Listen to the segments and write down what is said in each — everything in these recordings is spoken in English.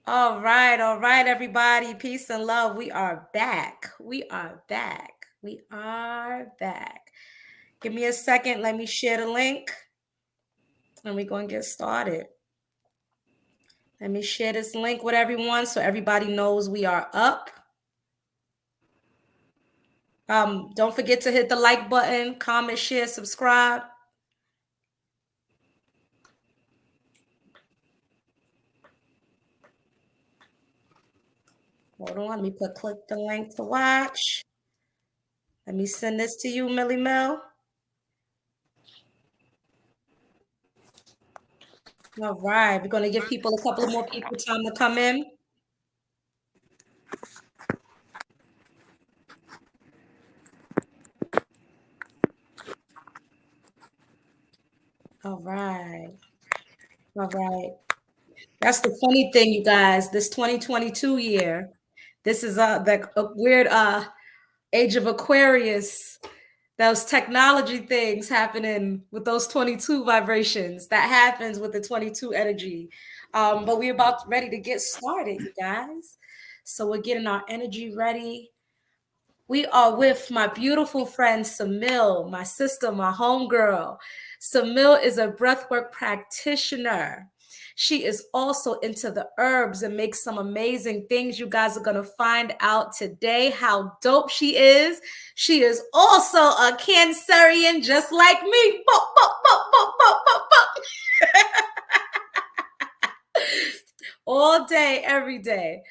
All right, everybody. Peace and love. We are back. We are back. We are back. Give me a second. Let me share the link and we're going to get started. Let me share this link with everyone so everybody knows we are up. Don't forget to hit the like button, comment, share, subscribe. Hold on. Let me click the link to watch. Let me send this to you, Millie Mill. All right. We're going to give people a couple of more people time to come in. All right. All right. That's the funny thing, you guys. This 2022 year, this is the weird age of Aquarius. Those technology things happening with those 22 vibrations. That happens with the 22 energy. But we're about ready to get started, you guys. So we're getting our energy ready. We are with my beautiful friend Samille, my sister, my homegirl. Samille is a breathwork practitioner. She is also into the herbs and makes some amazing things. You guys are going to find out today how dope she is. She is also a Cancerian just like me. All day, every day.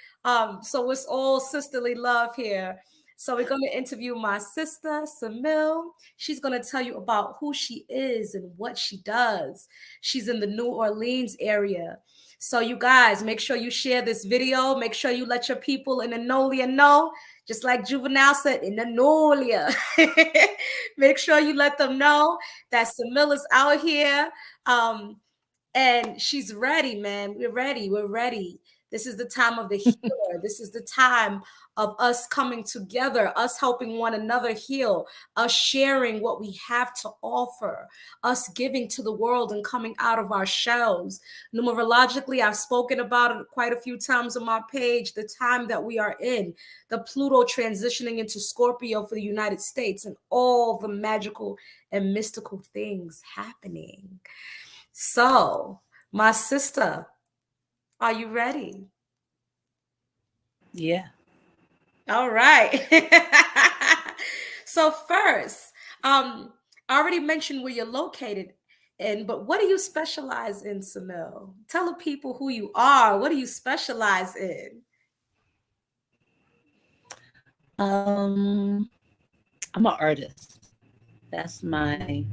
So it's all sisterly love here. So we're going to interview my sister, Samille. She's going to tell you about who she is and what she does. She's in the New Orleans area. So you guys, make sure you share this video. Make sure you let your people in the Nolia know, just like Juvenile said, in the Nolia. Make sure you let them know that Samille is out here. And she's ready, man. We're ready. We're ready. This is the time of the healer. This is the time of us coming together, us helping one another heal, us sharing what we have to offer, us giving to the world and coming out of our shells. Numerologically, I've spoken about it quite a few times on my page, the time that we are in, the Pluto transitioning into Scorpio for the United States and all the magical and mystical things happening. So, my sister, are you ready? Yeah. All right. So first, I already mentioned where you're located in, but what do you specialize in, Samille? Tell the people who you are. What do you specialize in? I'm an artist. That's my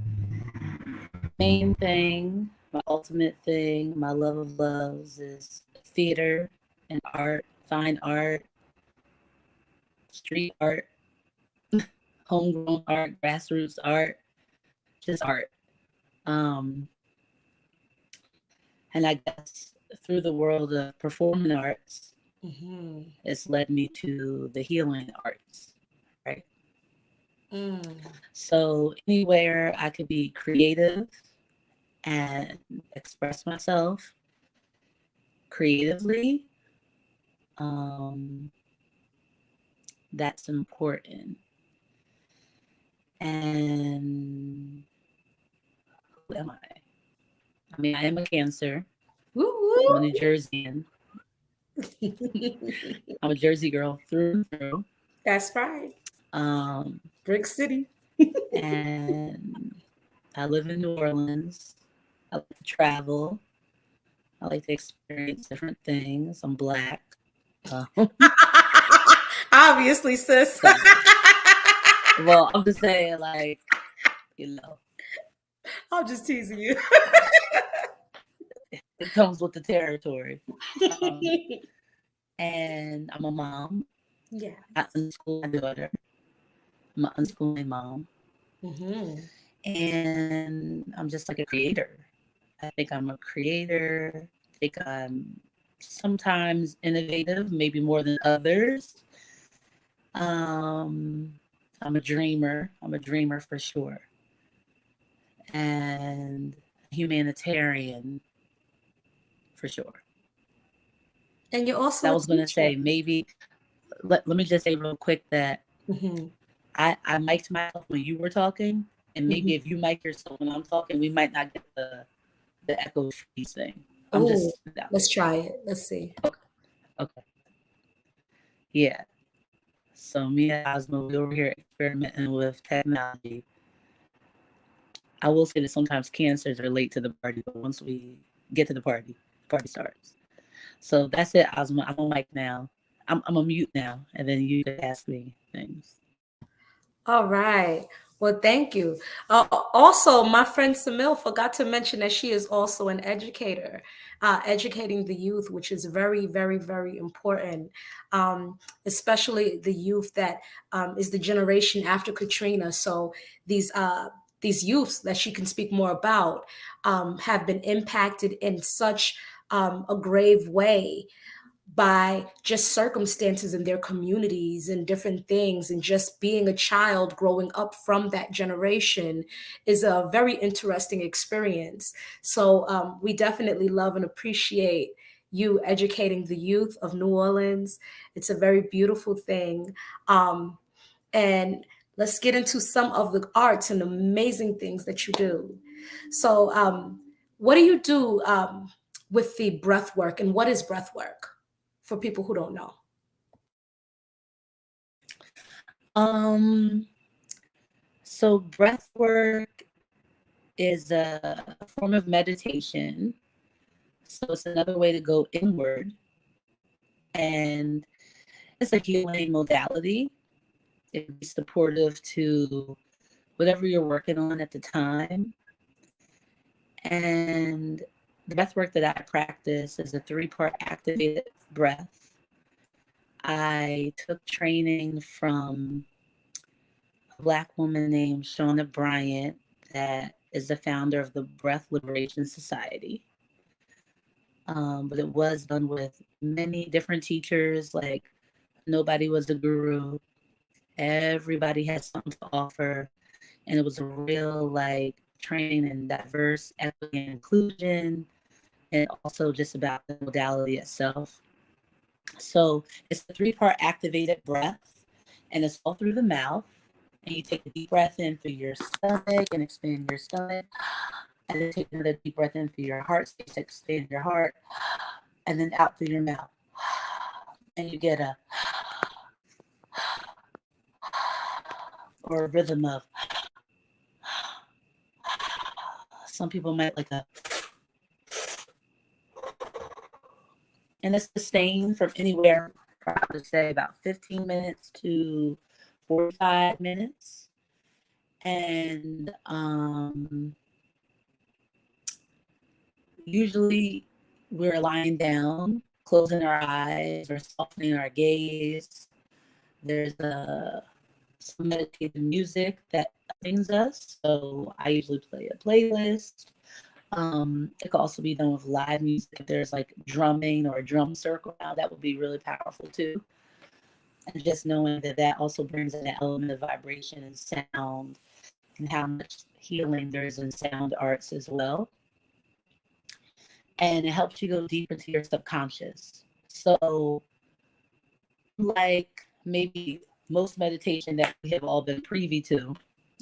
main thing, my ultimate thing. My love of loves is theater and art, fine art, street art, homegrown art, grassroots art, just art. Um, and I guess through the world of performing arts, it's led me to the healing arts, right? So anywhere I could be creative and express myself creatively, that's important. And who am I? I mean, I am a Cancer. I'm a New Jerseyan. I'm a Jersey girl through and through. That's right. Brick City. And I live in New Orleans. I like to travel. I like to experience different things. I'm Black. Obviously, sis. So, well, I'm just saying, like, you know. I'm just teasing you. It comes with the territory. And I'm a mom. Yeah. I unschool my daughter. I'm an unschooling mom. And I'm just like a creator. I think I'm a creator. I think I'm sometimes innovative, maybe more than others. I'm a dreamer. I'm a dreamer for sure. And humanitarian for sure. And you're also I a was going to teacher. say, maybe, let me just say real quick that Mm-hmm. I mic'd myself when you were talking, and maybe if you mic yourself when I'm talking, we might not get the echo freeze thing. I'm Oh, just out let's there. try it. Let's see. Okay. Yeah. So me and Ozma, we over here experimenting with technology. I will say that sometimes cancers are late to the party, but once we get to the party starts. So that's it, Ozma. I'm on mic now. I'm a mute now, and then you can ask me things. All right. Well, thank you. Also, my friend Samille forgot to mention that she is also an educator, educating the youth, which is very, very, very important, especially the youth that is the generation after Katrina. So these youths that she can speak more about have been impacted in such a grave way by just circumstances in their communities and different things. And just being a child growing up from that generation is a very interesting experience. So we definitely love and appreciate you educating the youth of New Orleans. It's a very beautiful thing. And let's get into some of the arts and amazing things that you do. So, what do you do with the breath work, and what is breath work for people who don't know? Um, so breath work is a form of meditation. So it's another way to go inward, and it's a healing modality. It can be supportive to whatever you're working on at the time. And the breath work that I practice is a 3-part activated breath. I took training from a Black woman named Shauna Bryant, that is the founder of the Breath Liberation Society. But it was done with many different teachers. Like, nobody was a guru. Everybody had something to offer. And it was a real, like, training in diverse equity and inclusion, and also just about the modality itself. So it's a 3-part activated breath, and it's all through the mouth. And you take a deep breath in through your stomach and expand your stomach. And then take another deep breath in through your heart space, expand your heart, and then out through your mouth. And you get a or a rhythm of, some people might like a, and it's sustained from anywhere, I would say about 15 minutes to 45 minutes. And usually we're lying down, closing our eyes or softening our gaze. There's some meditative music that brings us. So I usually play a playlist. It could also be done with live music. If there's like drumming or a drum circle now, that would be really powerful too. And just knowing that that also brings in an element of vibration and sound, and how much healing there is in sound arts as well. And it helps you go deep into your subconscious. So, like maybe most meditation that we have all been privy to,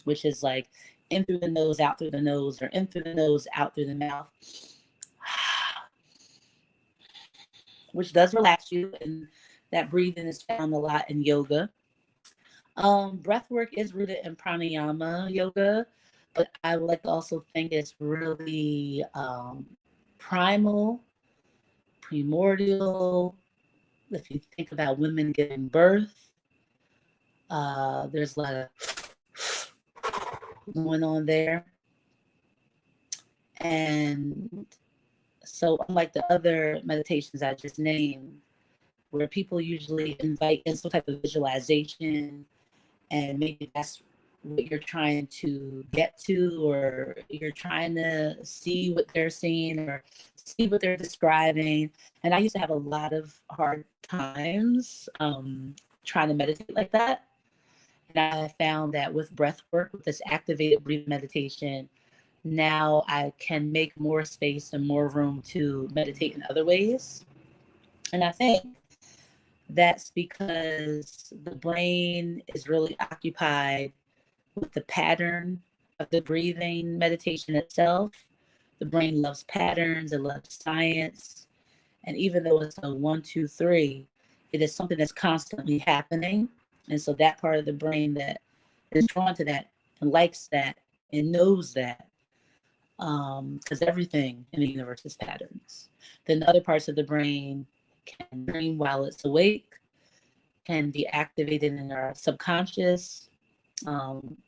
which is like in through the nose, out through the nose, or in through the nose, out through the mouth, which does relax you. And that breathing is found a lot in yoga. Breath work is rooted in pranayama yoga, but I would like to also think it's really primal, primordial. If you think about women giving birth, there's a lot of going on there. And so, unlike the other meditations I just named, where people usually invite in some type of visualization, and maybe that's what you're trying to get to, or you're trying to see what they're seeing or see what they're describing. And I used to have a lot of hard times trying to meditate like that. And I found that with breath work, with this activated breathing meditation, now I can make more space and more room to meditate in other ways. And I think that's because the brain is really occupied with the pattern of the breathing meditation itself. The brain loves patterns, it loves science. And even though it's a 1, 2, 3, it is something that's constantly happening. And so that part of the brain that is drawn to that and likes that and knows that, because everything in the universe is patterns. Then other parts of the brain can dream while it's awake, can be activated in our subconscious.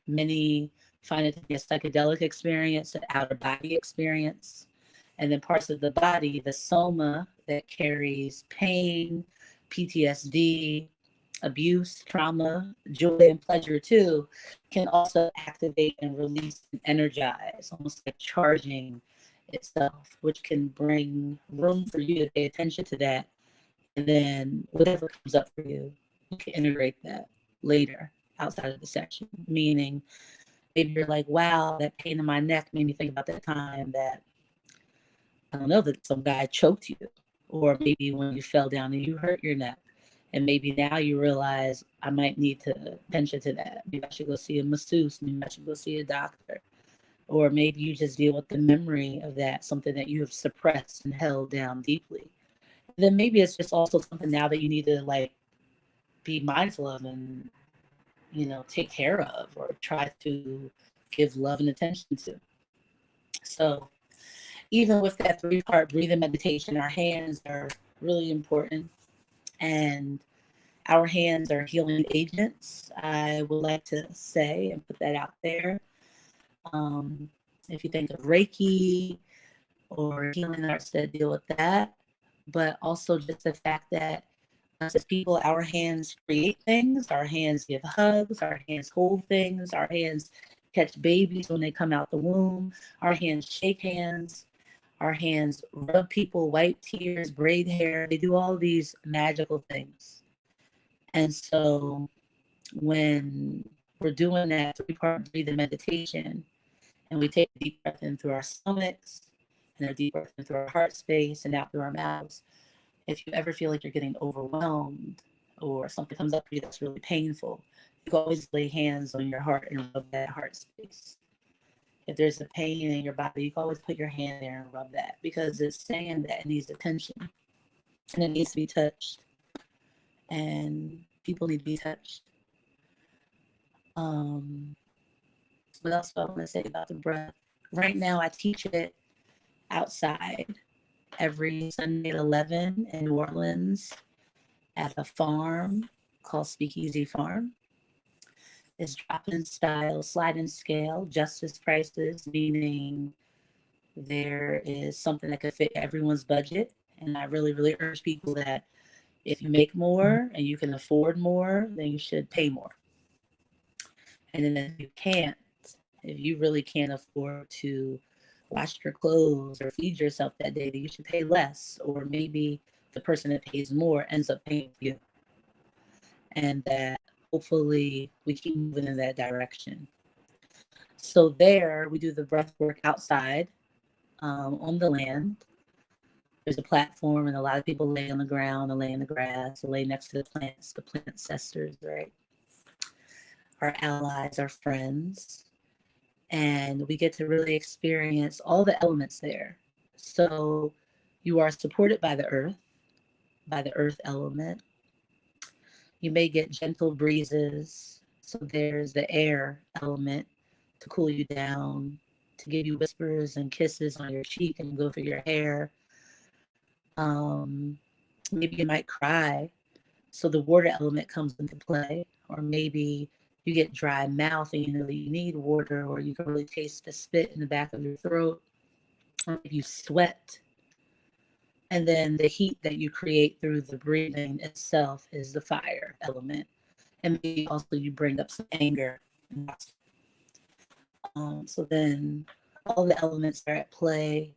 Many find it to be a psychedelic experience, an outer body experience. And then parts of the body, the soma that carries pain, PTSD, abuse, trauma, joy, and pleasure too, can also activate and release and energize, almost like charging itself, which can bring room for you to pay attention to that. And then whatever comes up for you, you can integrate that later outside of the session. Meaning, maybe you're like, wow, that pain in my neck made me think about that time that, I don't know, that some guy choked you. Or maybe when you fell down and you hurt your neck. And maybe now you realize I might need to attention to that. Maybe I should go see a masseuse. Maybe I should go see a doctor. Or maybe you just deal with the memory of that, something that you have suppressed and held down deeply. Then maybe it's just also something now that you need to like be mindful of and, take care of or try to give love and attention to. So even with that 3-part breathing meditation, our hands are really important, and our hands are healing agents. I would like to say and put that out there. If you think of Reiki or healing arts that deal with that, but also just the fact that us as people, our hands create things, our hands give hugs, our hands hold things, our hands catch babies when they come out the womb, our hands shake hands, our hands rub people, wipe tears, braid hair. They do all these magical things. And so when we're doing that 3-part breathing meditation and we take a deep breath in through our stomachs and a deep breath in through our heart space and out through our mouths, if you ever feel like you're getting overwhelmed or something comes up for you that's really painful, you can always lay hands on your heart and rub that heart space. If there's a pain in your body, you can always put your hand there and rub that, because it's saying that it needs attention and it needs to be touched, and people need to be touched. What else do I want to say about the breath? Right now, I teach it outside every Sunday at 11 in New Orleans at a farm called Speakeasy Farm. It's drop-in style, sliding scale, justice prices, meaning there is something that could fit everyone's budget. And I really, really urge people that if you make more and you can afford more, then you should pay more. And then if you can't, if you really can't afford to wash your clothes or feed yourself that day, then you should pay less. Or maybe the person that pays more ends up paying for you. And that hopefully we keep moving in that direction. So there we do the breath work outside on the land. There's a platform and a lot of people lay on the ground or lay in the grass or lay next to the plants, the plant ancestors, right? Our allies, our friends. And we get to really experience all the elements there. So you are supported by the earth element. You may get gentle breezes. So there's the air element to cool you down, to give you whispers and kisses on your cheek and go through your hair. Maybe you might cry. So the water element comes into play. Or maybe you get dry mouth and you know that you need water, or you can really taste the spit in the back of your throat, or you sweat. And then the heat that you create through the breathing itself is the fire element. And maybe also you bring up some anger. So then all the elements are at play,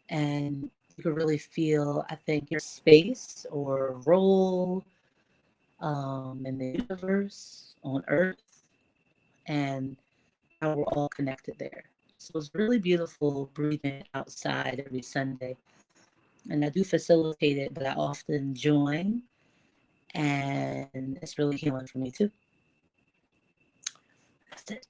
and you can really feel, I think, your space or role in the universe, on Earth, and how we're all connected there. So it's really beautiful breathing outside every Sunday. And I do facilitate it, but I often join, and it's really healing for me too. That's it.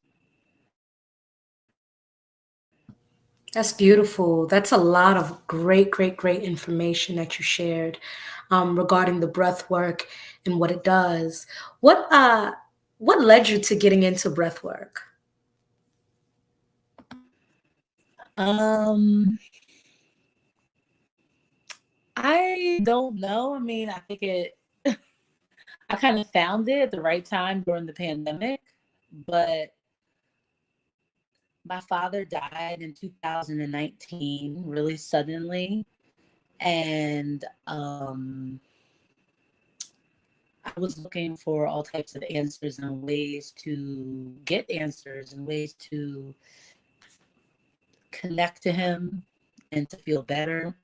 That's beautiful. That's a lot of great, great, great information that you shared regarding the breath work and what it does. What led you to getting into breath work? I don't know. I mean, I think I kind of found it at the right time during the pandemic, but my father died in 2019 really suddenly. And I was looking for all types of answers and ways to get answers and ways to connect to him and to feel better.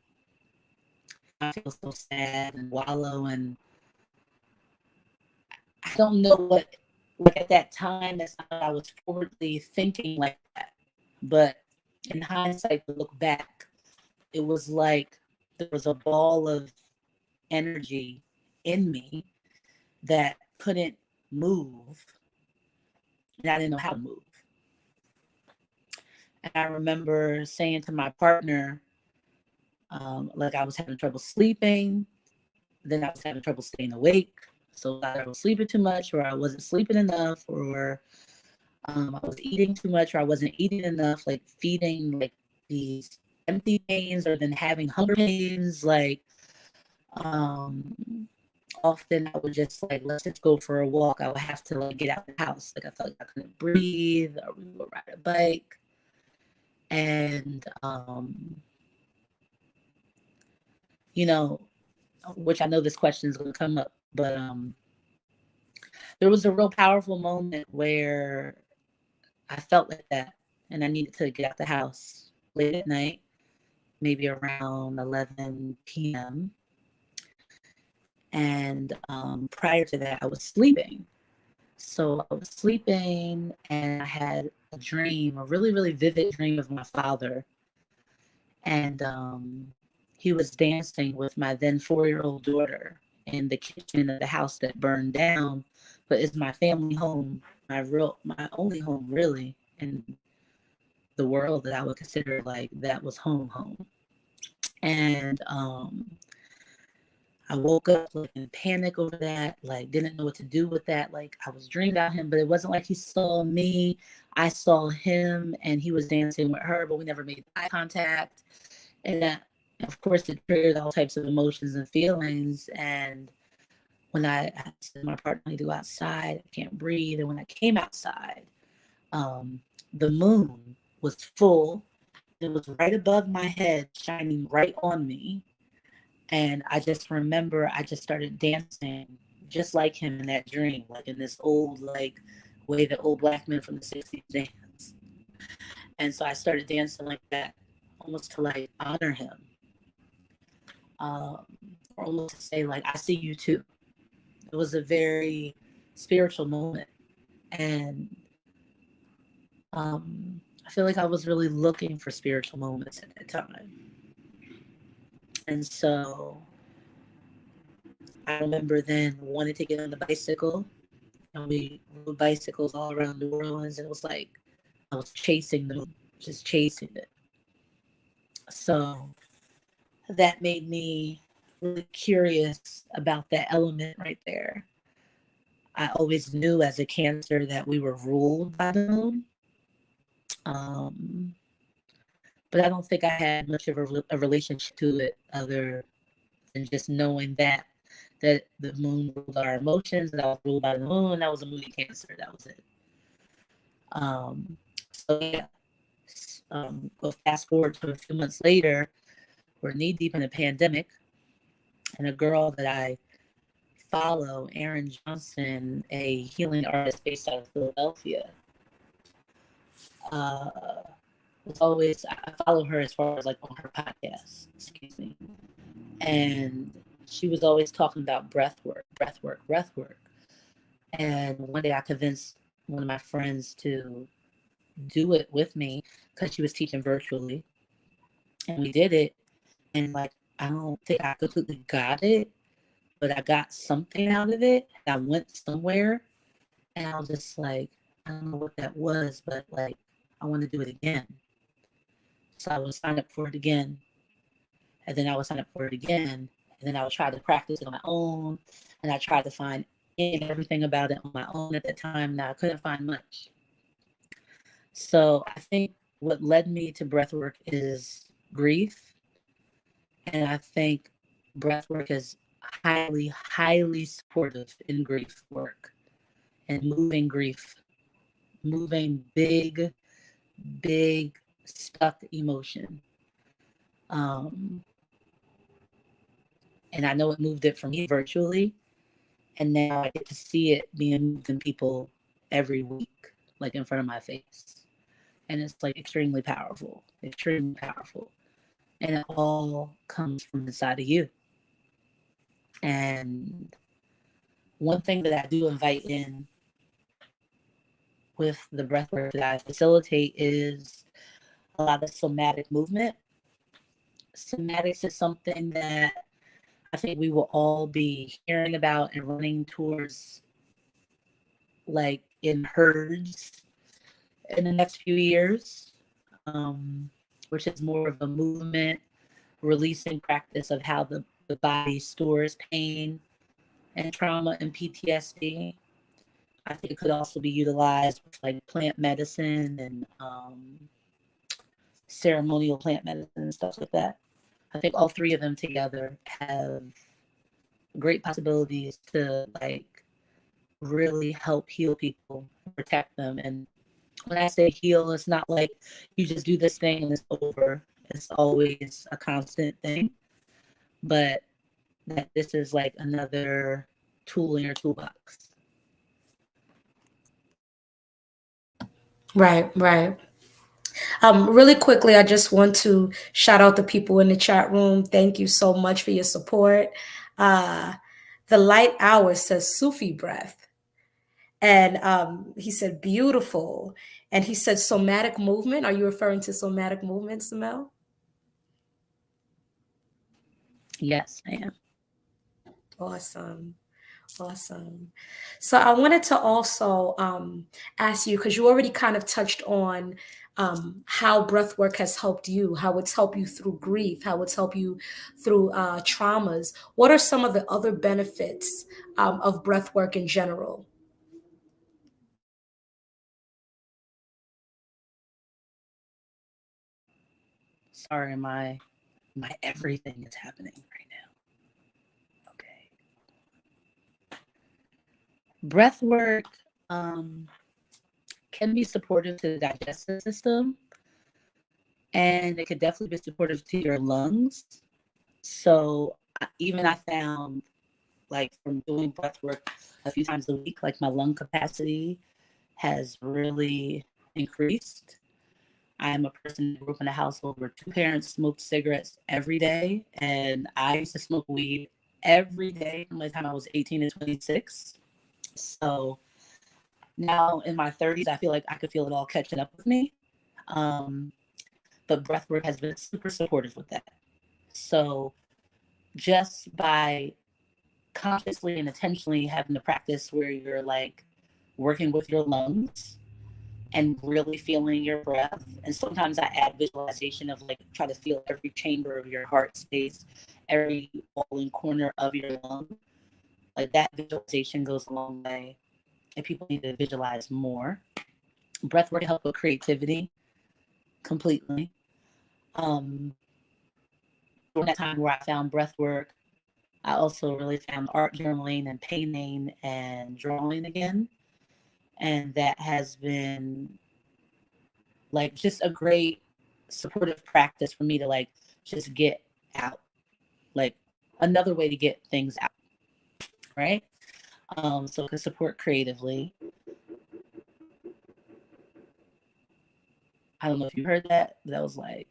I feel so sad and wallow, and I don't know what, like at that time, that's not what I was forwardly thinking like that. But in hindsight, to look back, it was like there was a ball of energy in me that couldn't move, and I didn't know how to move. And I remember saying to my partner, like I was having trouble sleeping, then I was having trouble staying awake. So either I was sleeping too much, or I wasn't sleeping enough, or I was eating too much, or I wasn't eating enough, like feeding like these empty pains, or then having hunger pains. Like often I would just like, let's just go for a walk. I would have to like get out of the house. Like I felt like I couldn't breathe, or we would ride a bike. And you know, which I know this question is going to come up, but there was a real powerful moment where I felt like that, and I needed to get out the house late at night, maybe around 11 p.m. And prior to that, I was sleeping. So I was sleeping, and I had a dream, a really, really vivid dream of my father. And he was dancing with my then 4-year-old daughter in the kitchen of the house that burned down, but is my family home, my only home really in the world that I would consider like that was home. And I woke up like in panic over that, like didn't know what to do with that. Like I was dreaming about him, but it wasn't like he saw me. I saw him, and he was dancing with her, but we never made eye contact. And that, of course, it triggered all types of emotions and feelings. And when I said to my partner, I need to go outside, I can't breathe. And when I came outside, the moon was full. It was right above my head, shining right on me. And I just remember I just started dancing just like him in that dream, like in this old, like way that old black men from the 60s dance. And so I started dancing like that, almost to like honor him, or almost to say like, I see you too. It was a very spiritual moment. And I feel like I was really looking for spiritual moments at that time. And so I remember then wanting to get on the bicycle, and we rode bicycles all around New Orleans. And it was like I was chasing the moon, just chasing it. So that made me really curious about that element right there. I always knew as a Cancer that we were ruled by the moon. Um, but I don't think I had much of a relationship to it other than just knowing that the moon ruled our emotions, that I was ruled by the moon. That was a moody Cancer. That was it. So yeah, go fast forward to a few months later, we're knee deep in a pandemic, and a girl that I follow, Erin Johnson, a healing artist based out of Philadelphia, uh, was always, I follow her as far as like on her podcast, excuse me. And she was always talking about breath work, breath work, breath work. And one day I convinced one of my friends to do it with me because she was teaching virtually. And we did it. And like I don't think I completely got it, but I got something out of it. I went somewhere and I was just like, I don't know what that was, but like, I want to do it again. So I would sign up for it again. And then I would sign up for it again. And then I would try to practice it on my own. And I tried to find everything about it on my own at that time. Now I couldn't find much. So I think what led me to breathwork is grief. And I think breathwork is highly, highly supportive in grief work and moving grief, moving big, big stuck emotion. Um, and I know it moved it for me virtually. And now I get to see it being moved in people every week, like in front of my face. And it's like extremely powerful, extremely powerful. And it all comes from inside of you. And one thing that I do invite in with the breathwork that I facilitate is a lot of somatic movement. Somatics is something that I think we will all be hearing about and running towards, like in herds in the next few years, which is more of a movement releasing practice of how the body stores pain and trauma and PTSD. I think it could also be utilized with like plant medicine and ceremonial plant medicine and stuff like that. I think all three of them together have great possibilities to like really help heal people, protect them. And when I say heal, it's not like you just do this thing and it's over. It's always a constant thing. But that this is like another tool in your toolbox. Right, right. Really quickly, I just want to shout out the people in the chat room. Thank you so much for your support. Uh, the Light Hour says Sufi breath. And he said beautiful. And he said somatic movement. Are you referring to somatic movement, Samel? Yes, I am. Awesome. Awesome. So I wanted to also ask you, because you already kind of touched on how breath work has helped you, how it's helped you through grief, how it's helped you through traumas. What are some of the other benefits of breath work in general? Sorry, my everything is happening right now. Okay. Breath work can be supportive to the digestive system, and it could definitely be supportive to your lungs. So even I found, like from doing breath work a few times a week, like my lung capacity has really increased. I am a person who grew up in a household where two parents smoked cigarettes every day, and I used to smoke weed every day from the time I was 18 to 26. So now in my 30s, I feel like I could feel it all catching up with me. Um, but breathwork has been super supportive with that. So just by consciously and intentionally having a practice where you're like working with your lungs and really feeling your breath. And sometimes I add visualization of like try to feel every chamber of your heart space, every wall and corner of your lung. Like that visualization goes a long way. And people need to visualize more. Breath work help with creativity completely. Um, During that time where I found breath work, I also really found art journaling and painting and drawing again. And that has been like just a great supportive practice for me to like just get out, like another way to get things out, right? So it can support creatively. I don't know if you heard that, but that was like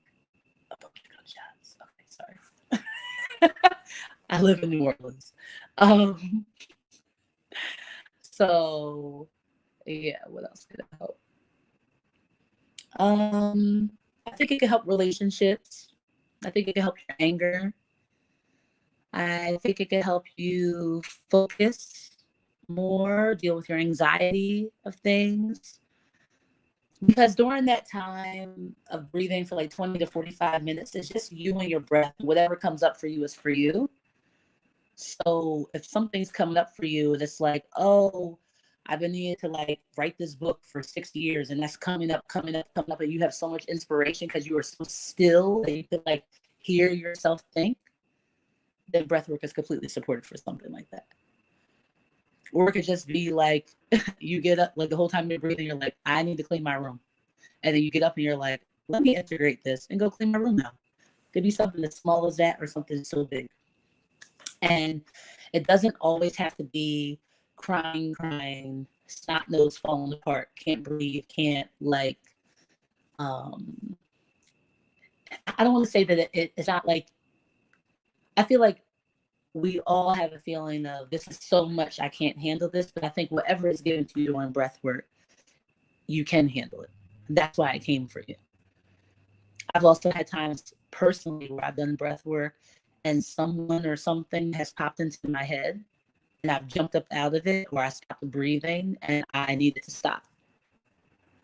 a bunch of gunshots. Okay, sorry. I live in New Orleans. Um, so yeah, what else could it help? I think it can help relationships. I think it can help your anger. I think it can help you focus more, deal with your anxiety of things. Because during that time of breathing for like 20 to 45 minutes, it's just you and your breath. Whatever comes up for you is for you. So if something's coming up for you, it's like, oh, I've been needing to like write this book for 6 years, and that's coming up, and you have so much inspiration because you are so still that you could like hear yourself think, then breathwork is completely supported for something like that. Or it could just be like you get up, like the whole time you're breathing, you're like, I need to clean my room. And then you get up and you're like, let me integrate this and go clean my room now. It could be something as small as that or something so big. And it doesn't always have to be crying, snot nose falling apart, can't breathe, can't like, I don't want to say that it's not like, I feel like we all have a feeling of this is so much, I can't handle this. But I think whatever is given to you on breath work, you can handle it. That's why it came for you. I've also had times personally where I've done breath work and someone or something has popped into my head and I've jumped up out of it, or I stopped breathing and I needed to stop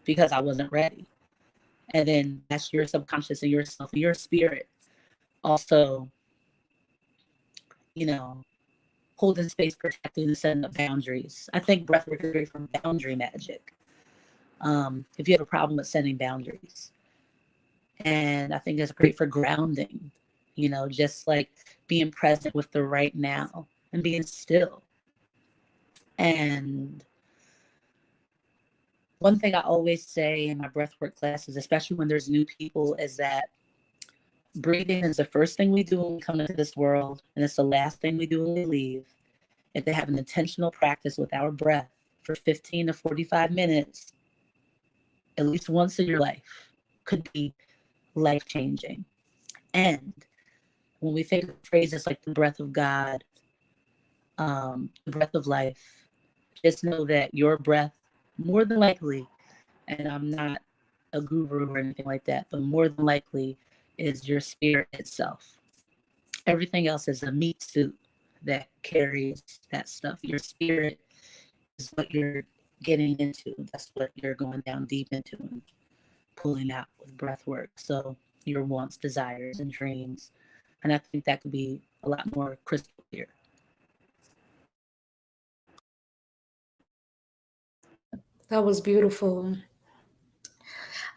because I wasn't ready. And then that's your subconscious and yourself, your spirit also, you know, holding space, protecting, and setting up boundaries. I think breathwork is great for boundary magic. If you have a problem with setting boundaries. And I think it's great for grounding, just like being present with the right now and being still. And one thing I always say in my breathwork classes, especially when there's new people, is that breathing is the first thing we do when we come into this world, and it's the last thing we do when we leave. And to have an intentional practice with our breath for 15 to 45 minutes, at least once in your life, could be life-changing. And when we think of phrases like the breath of God, the breath of life, just know that your breath, more than likely, and I'm not a guru or anything like that, but more than likely is your spirit itself. Everything else is a meat suit that carries that stuff. Your spirit is what you're getting into. That's what you're going down deep into and pulling out with breath work. So your wants, desires, and dreams. And I think that could be a lot more crystal clear. That was beautiful.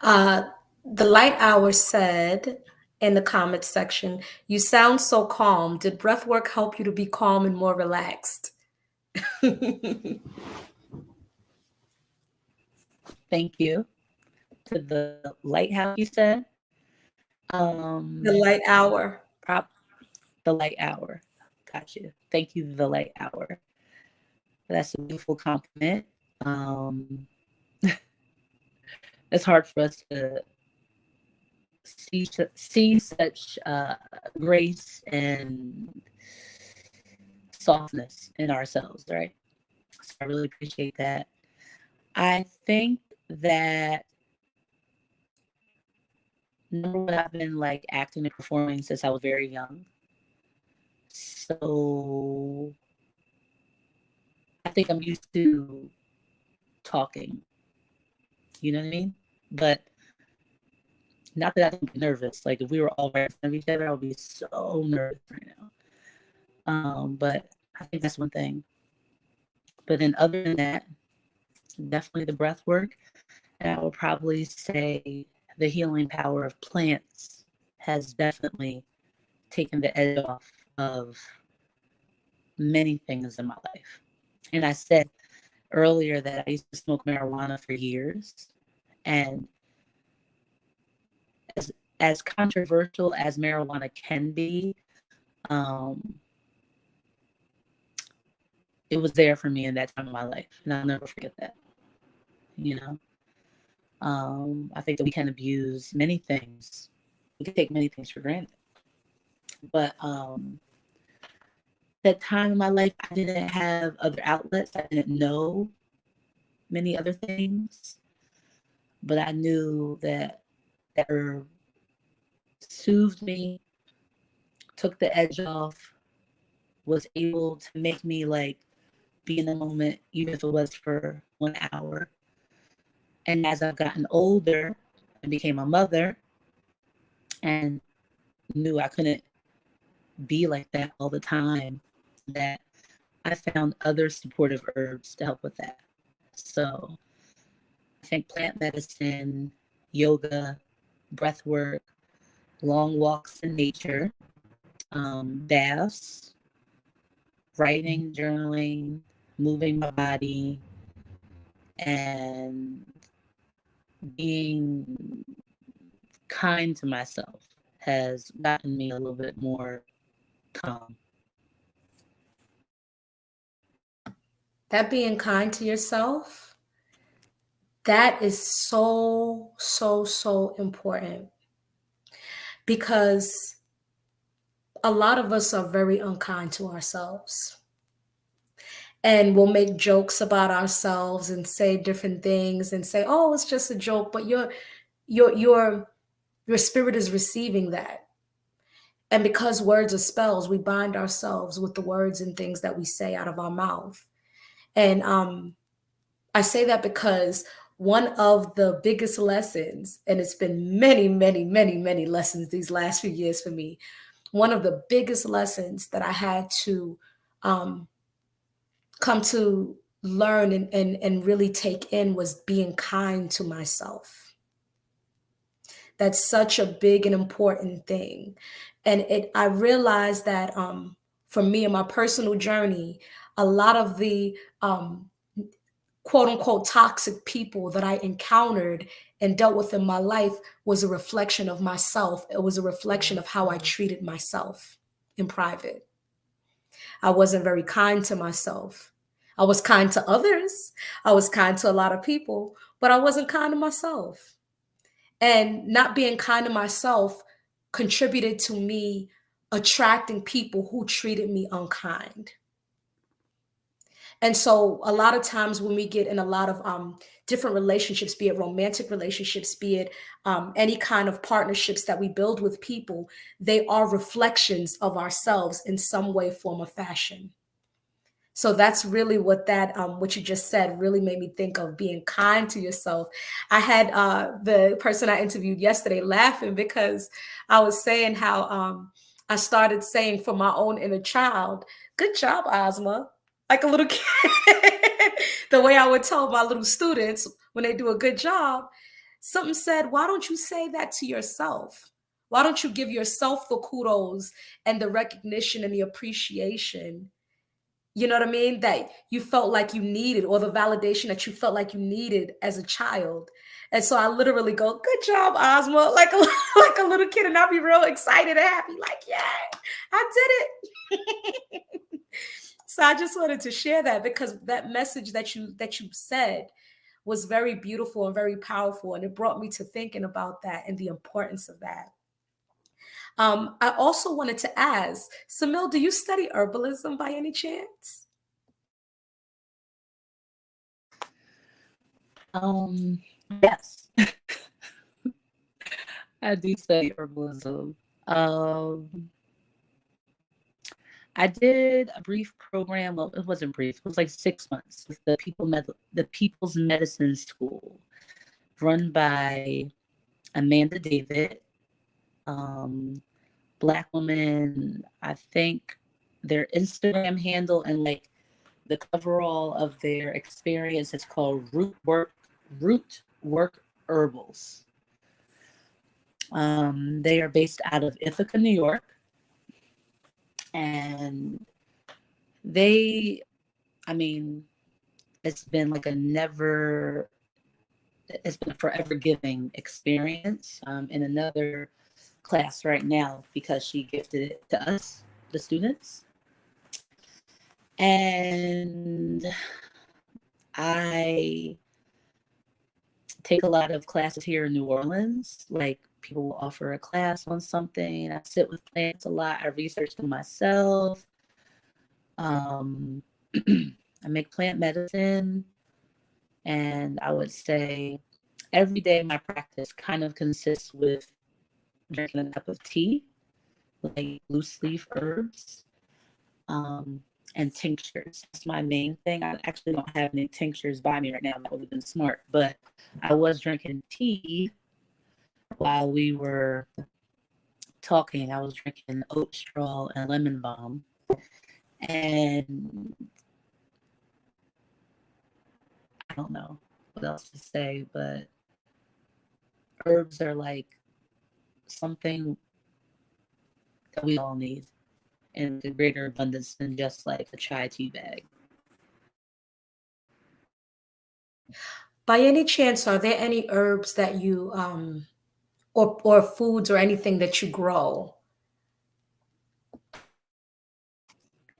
Uh, the Light Hour said in the comments section, "You sound so calm. Did breath work help you to be calm and more relaxed?" Thank you. To the lighthouse, you said? The Light Hour. The light hour. Got you. Thank you, the light hour. That's a beautiful compliment. It's hard for us to see such grace and softness in ourselves, right? So I really appreciate that. I think that number one, I've been like acting and performing since I was very young. So I think I'm used to talking. You know what I mean? But not that I don't be nervous. Like if we were all right in front of each other, I would be so nervous right now. But I think that's one thing. But then other than that, definitely the breath work. And I would probably say the healing power of plants has definitely taken the edge off of many things in my life. And I said earlier that I used to smoke marijuana for years. And as controversial as marijuana can be, it was there for me in that time of my life. And I'll never forget that. I think that we can abuse many things. We can take many things for granted. But that time in my life, I didn't have other outlets. I didn't know many other things. But I knew that herb soothed me, took the edge off, was able to make me like be in the moment, even if it was for 1 hour. And as I've gotten older and became a mother and knew I couldn't be like that all the time, that I found other supportive herbs to help with that. So I think plant medicine, yoga, breath work, long walks in nature, baths, writing, journaling, moving my body, and being kind to myself has gotten me a little bit more calm. That being kind to yourself, that is so, so, so important, because a lot of us are very unkind to ourselves. And we'll make jokes about ourselves and say different things and say, "Oh, it's just a joke," but your your spirit is receiving that. And because words are spells, we bind ourselves with the words and things that we say out of our mouth. And I say that because one of the biggest lessons, and it's been many, many, many, many lessons these last few years for me, one of the biggest lessons that I had to um, come to learn and really take in was being kind to myself. That's such a big and important thing. And I realized that for me in my personal journey, a lot of the quote unquote toxic people that I encountered and dealt with in my life was a reflection of myself. It was a reflection of how I treated myself in private. I wasn't very kind to myself. I was kind to others. I was kind to a lot of people, but I wasn't kind to myself. And not being kind to myself contributed to me attracting people who treated me unkind. And so a lot of times when we get in a lot of different relationships, be it romantic relationships, be it any kind of partnerships that we build with people, they are reflections of ourselves in some way, form, or fashion. So that's really what that what you just said really made me think of, being kind to yourself. I had the person I interviewed yesterday laughing because I was saying how I started saying for my own inner child, "Good job, Ozma," like a little kid. The way I would tell my little students when they do a good job. Something said, "Why don't you say that to yourself? Why don't you give yourself the kudos and the recognition and the appreciation, you know what I mean, that you felt like you needed, or the validation that you felt like you needed as a child?" And so I literally go, "Good job, Ozma," like a, like a little kid, and I'll be real excited and happy, like, "Yeah, I did it." So I just wanted to share that because that message that you said was very beautiful and very powerful, and it brought me to thinking about that and the importance of that. I also wanted to ask, Samil, do you study herbalism by any chance? Yes, I do study herbalism. Um, I did a brief program. Well, it wasn't brief. It was like 6 months with the People's Medicine School, run by Amanda David, um, Black woman. I think their Instagram handle and like the coverall of their experience is called Root Work Herbals. They are based out of Ithaca, New York, and they, I mean, it's been like it's been a forever giving experience. In another class right now because she gifted it to us, the students. And I take a lot of classes here in New Orleans. Like people will offer a class on something. I sit with plants a lot. I research them myself. Um, I make plant medicine. And I would say every day my practice kind of consists with drinking a cup of tea, like loose leaf herbs. and tinctures. That's my main thing. I actually don't have any tinctures by me right now. That would have been smart, but I was drinking tea while we were talking. I was drinking oat straw and lemon balm, and I don't know what else to say, but herbs are like something that we all need in a greater abundance than just like a chai tea bag. By any chance, are there any herbs that you or foods or anything that you grow?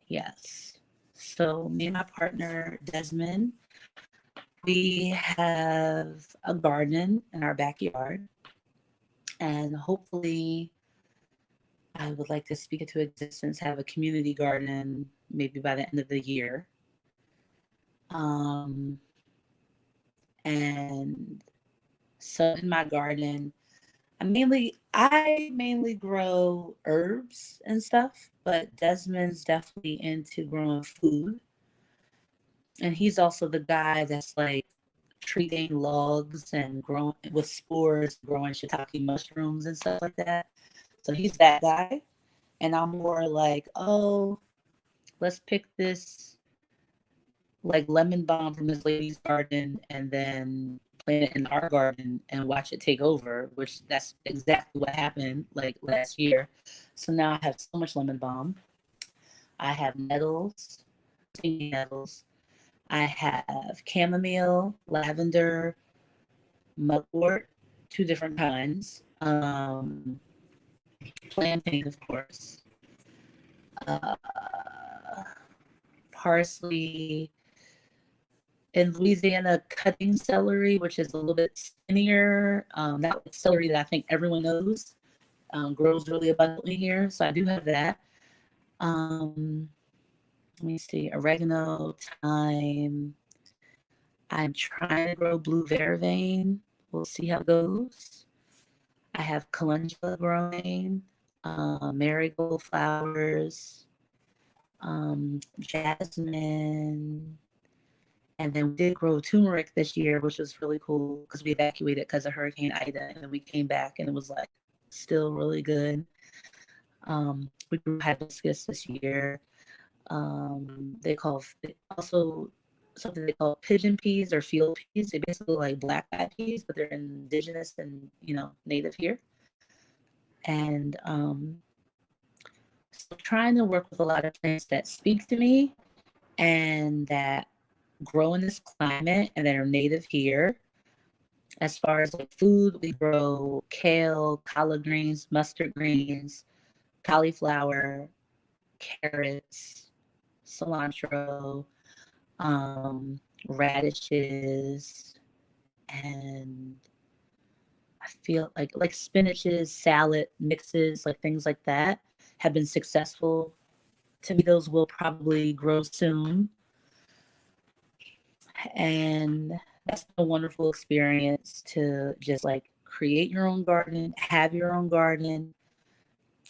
Yes. So me and my partner Desmond, we have a garden in our backyard, and hopefully I would like to speak into existence, have a community garden maybe by the end of the year. Um, and so in my garden, I mainly grow herbs and stuff, but Desmond's definitely into growing food. And he's also the guy that's like treating logs and growing with spores, growing shiitake mushrooms and stuff like that. So he's that guy. And I'm more like, oh, let's pick this like lemon balm from this lady's garden and then plant it in our garden and watch it take over, which that's exactly what happened like last year. So now I have so much lemon balm. I have nettles, tingly nettles. I have chamomile, lavender, mugwort, two different kinds. Plantain, of course. Uh, Parsley. In Louisiana, cutting celery, which is a little bit skinnier. That celery that I think everyone knows grows really abundantly here. So I do have that. Let me see, oregano, thyme. I'm trying to grow blue vervain. We'll see how it goes. I have calendula growing, marigold flowers, jasmine, and then we did grow turmeric this year, which was really cool because we evacuated because of Hurricane Ida, and then we came back and it was like still really good. We grew hibiscus this year. They call also something they call pigeon peas or field peas. They basically look like black eyed peas, but they're indigenous and native here. And so trying to work with a lot of plants that speak to me and that grow in this climate and that are native here. As far as like food, we grow kale, collard greens, mustard greens, cauliflower, carrots, cilantro, radishes, and I feel like spinaches, salad mixes, like things like that have been successful. Tomatoes will probably grow soon. And that's been a wonderful experience to just like create your own garden, have your own garden.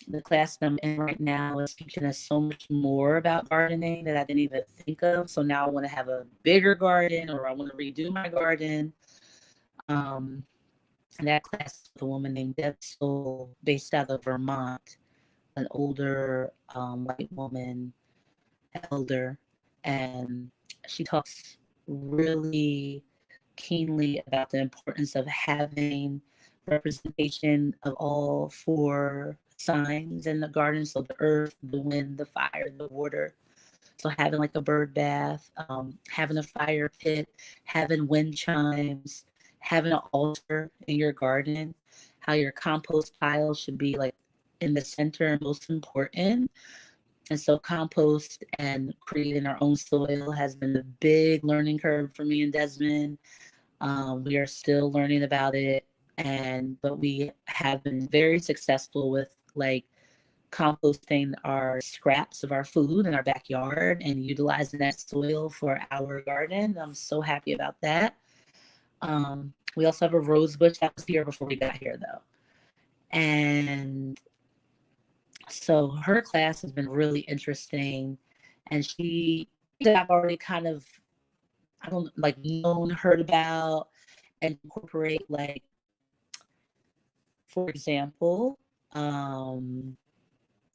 The class that I'm in right now is teaching us so much more about gardening that I didn't even think of. So now I want to have a bigger garden or I want to redo my garden. And that class is with a woman named Deb Soul based out of Vermont, an older white woman, elder. And she talks really keenly about the importance of having representation of all four signs in the garden. So the earth, the wind, the fire, the water. So having like a bird bath, having a fire pit, having wind chimes, having an altar in your garden, how your compost pile should be like in the center and most important. And so compost and creating our own soil has been a big learning curve for me and Desmond. We are still learning about it, but we have been very successful with like composting our scraps of our food in our backyard and utilizing that soil for our garden. I'm so happy about that. We also have a rose bush that was here before we got here, though. And so her class has been really interesting. And she that I've already kind of, I don't like known, heard about, and incorporate, like, for example,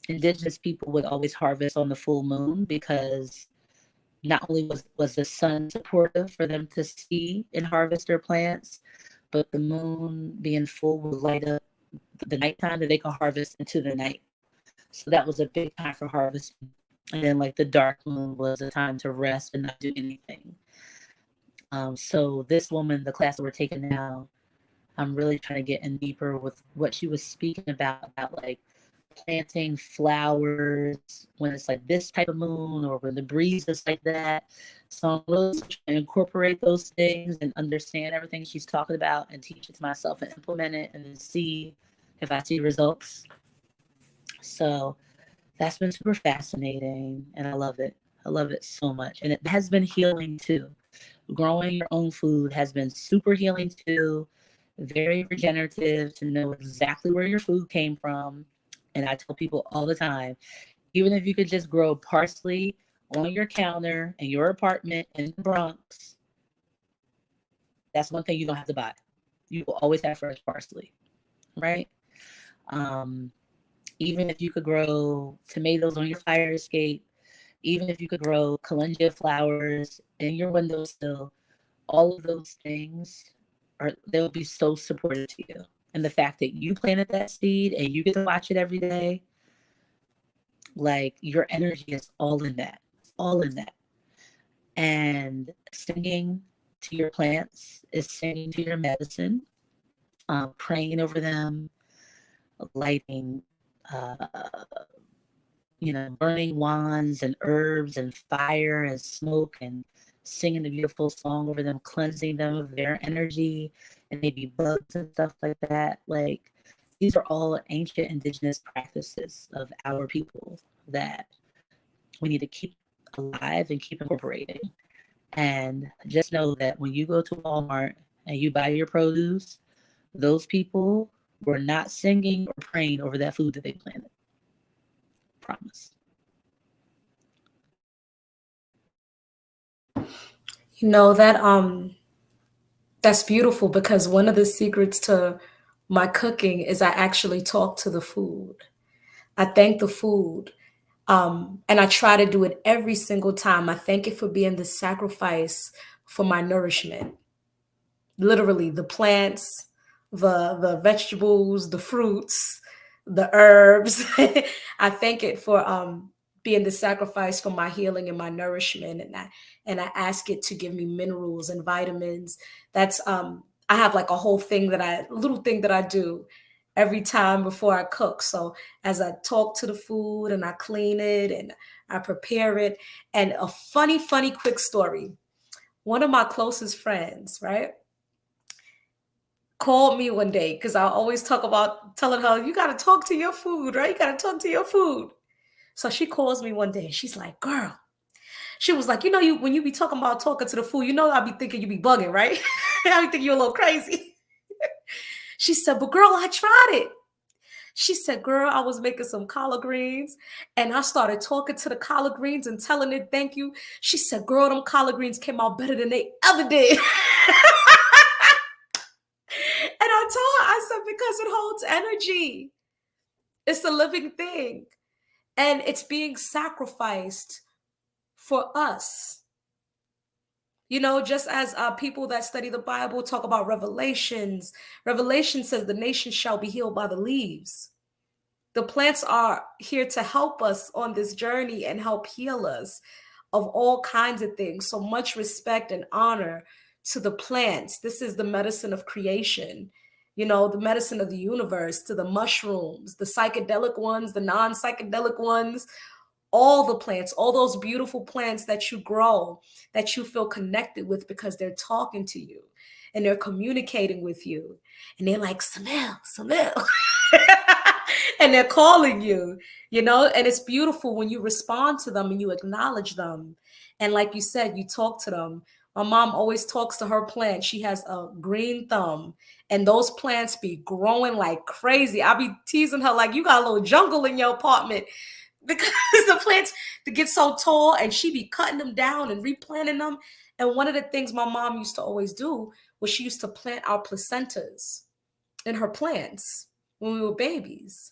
indigenous people would always harvest on the full moon because not only was the sun supportive for them to see and harvest their plants, but the moon being full would light up the nighttime that they can harvest into the night. So that was a big time for harvesting. And then, like, the dark moon was a time to rest and not do anything. So this woman, the class that we're taking now, I'm really trying to get in deeper with what she was speaking about like planting flowers when it's like this type of moon or when the breeze is like that. So I'm really trying to incorporate those things and understand everything she's talking about and teach it to myself and implement it and then see if I see results. So that's been super fascinating and I love it. I love it so much. And it has been healing too. Growing your own food has been super healing too. Very regenerative to know exactly where your food came from. And I tell people all the time, even if you could just grow parsley on your counter in your apartment in the Bronx, that's one thing you don't have to buy. You will always have fresh parsley, right? Even if you could grow tomatoes on your fire escape, even if you could grow calendula flowers in your windowsill, all of those things they'll be so supportive to you. And the fact that you planted that seed and you get to watch it every day, like, your energy is all in that. All in that. And singing to your plants is singing to your medicine, praying over them, lighting, uh, burning wands and herbs and fire and smoke and singing a beautiful song over them, cleansing them of their energy and maybe bugs and stuff like that. Like, these are all ancient indigenous practices of our people that we need to keep alive and keep incorporating. And just know that when you go to Walmart and you buy your produce, those people were not singing or praying over that food that they planted. Promise. You know that that's beautiful because one of the secrets to my cooking is I actually talk to the food. I thank the food. And I try to do it every single time. I thank it for being the sacrifice for my nourishment. Literally, the plants, the vegetables, the fruits, the herbs. I thank it for being the sacrifice for my healing and my nourishment, and I ask it to give me minerals and vitamins. That's I have like a whole thing little thing that I do every time before I cook. So as I talk to the food and I clean it and I prepare it. And a funny quick story. One of my closest friends, right, called me one day because I always talk about telling her, you got to talk to your food, right? You got to talk to your food. So she calls me one day and she's like, girl, she was like, you when you be talking about talking to the food, I be thinking you be bugging, right? I be thinking you're a little crazy. She said, but girl, I tried it. She said, girl, I was making some collard greens and I started talking to the collard greens and telling it thank you. She said, girl, them collard greens came out better than they ever did. And I told her, I said, because it holds energy. It's a living thing. And it's being sacrificed for us. Just as people that study the Bible talk about revelations, Revelation says the nation shall be healed by the leaves. The plants are here to help us on this journey and help heal us of all kinds of things. So much respect and honor to the plants. This is the medicine of creation, the medicine of the universe, to the mushrooms, the psychedelic ones, the non-psychedelic ones, all the plants, all those beautiful plants that you grow, that you feel connected with because they're talking to you and they're communicating with you. And they're like, Samille, Samille. And they're calling you, and it's beautiful when you respond to them and you acknowledge them. And like you said, you talk to them. My mom always talks to her plant. She has a green thumb, and those plants be growing like crazy. I be teasing her like, you got a little jungle in your apartment because the plants to get so tall, and she be cutting them down and replanting them. And one of the things my mom used to always do was she used to plant our placentas in her plants when we were babies,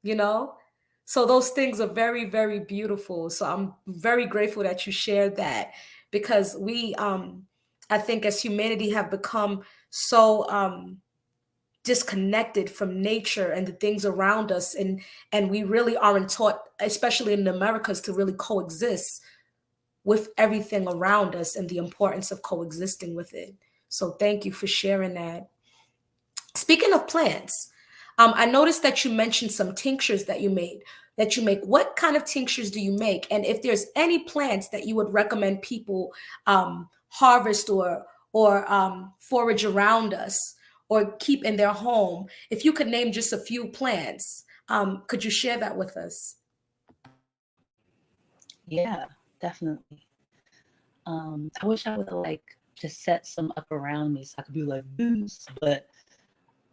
you know? So those things are very, very beautiful. So I'm very grateful that you shared that, because I think as humanity have become so disconnected from nature and the things around us, and we really aren't taught, especially in the Americas, to really coexist with everything around us and the importance of coexisting with it. So thank you for sharing that. Speaking of plants, I noticed that you mentioned some tinctures that you make. What kind of tinctures do you make? And if there's any plants that you would recommend people harvest or forage around us or keep in their home, if you could name just a few plants, could you share that with us? Yeah, definitely. I wish I would like just set some up around me so I could be like this. But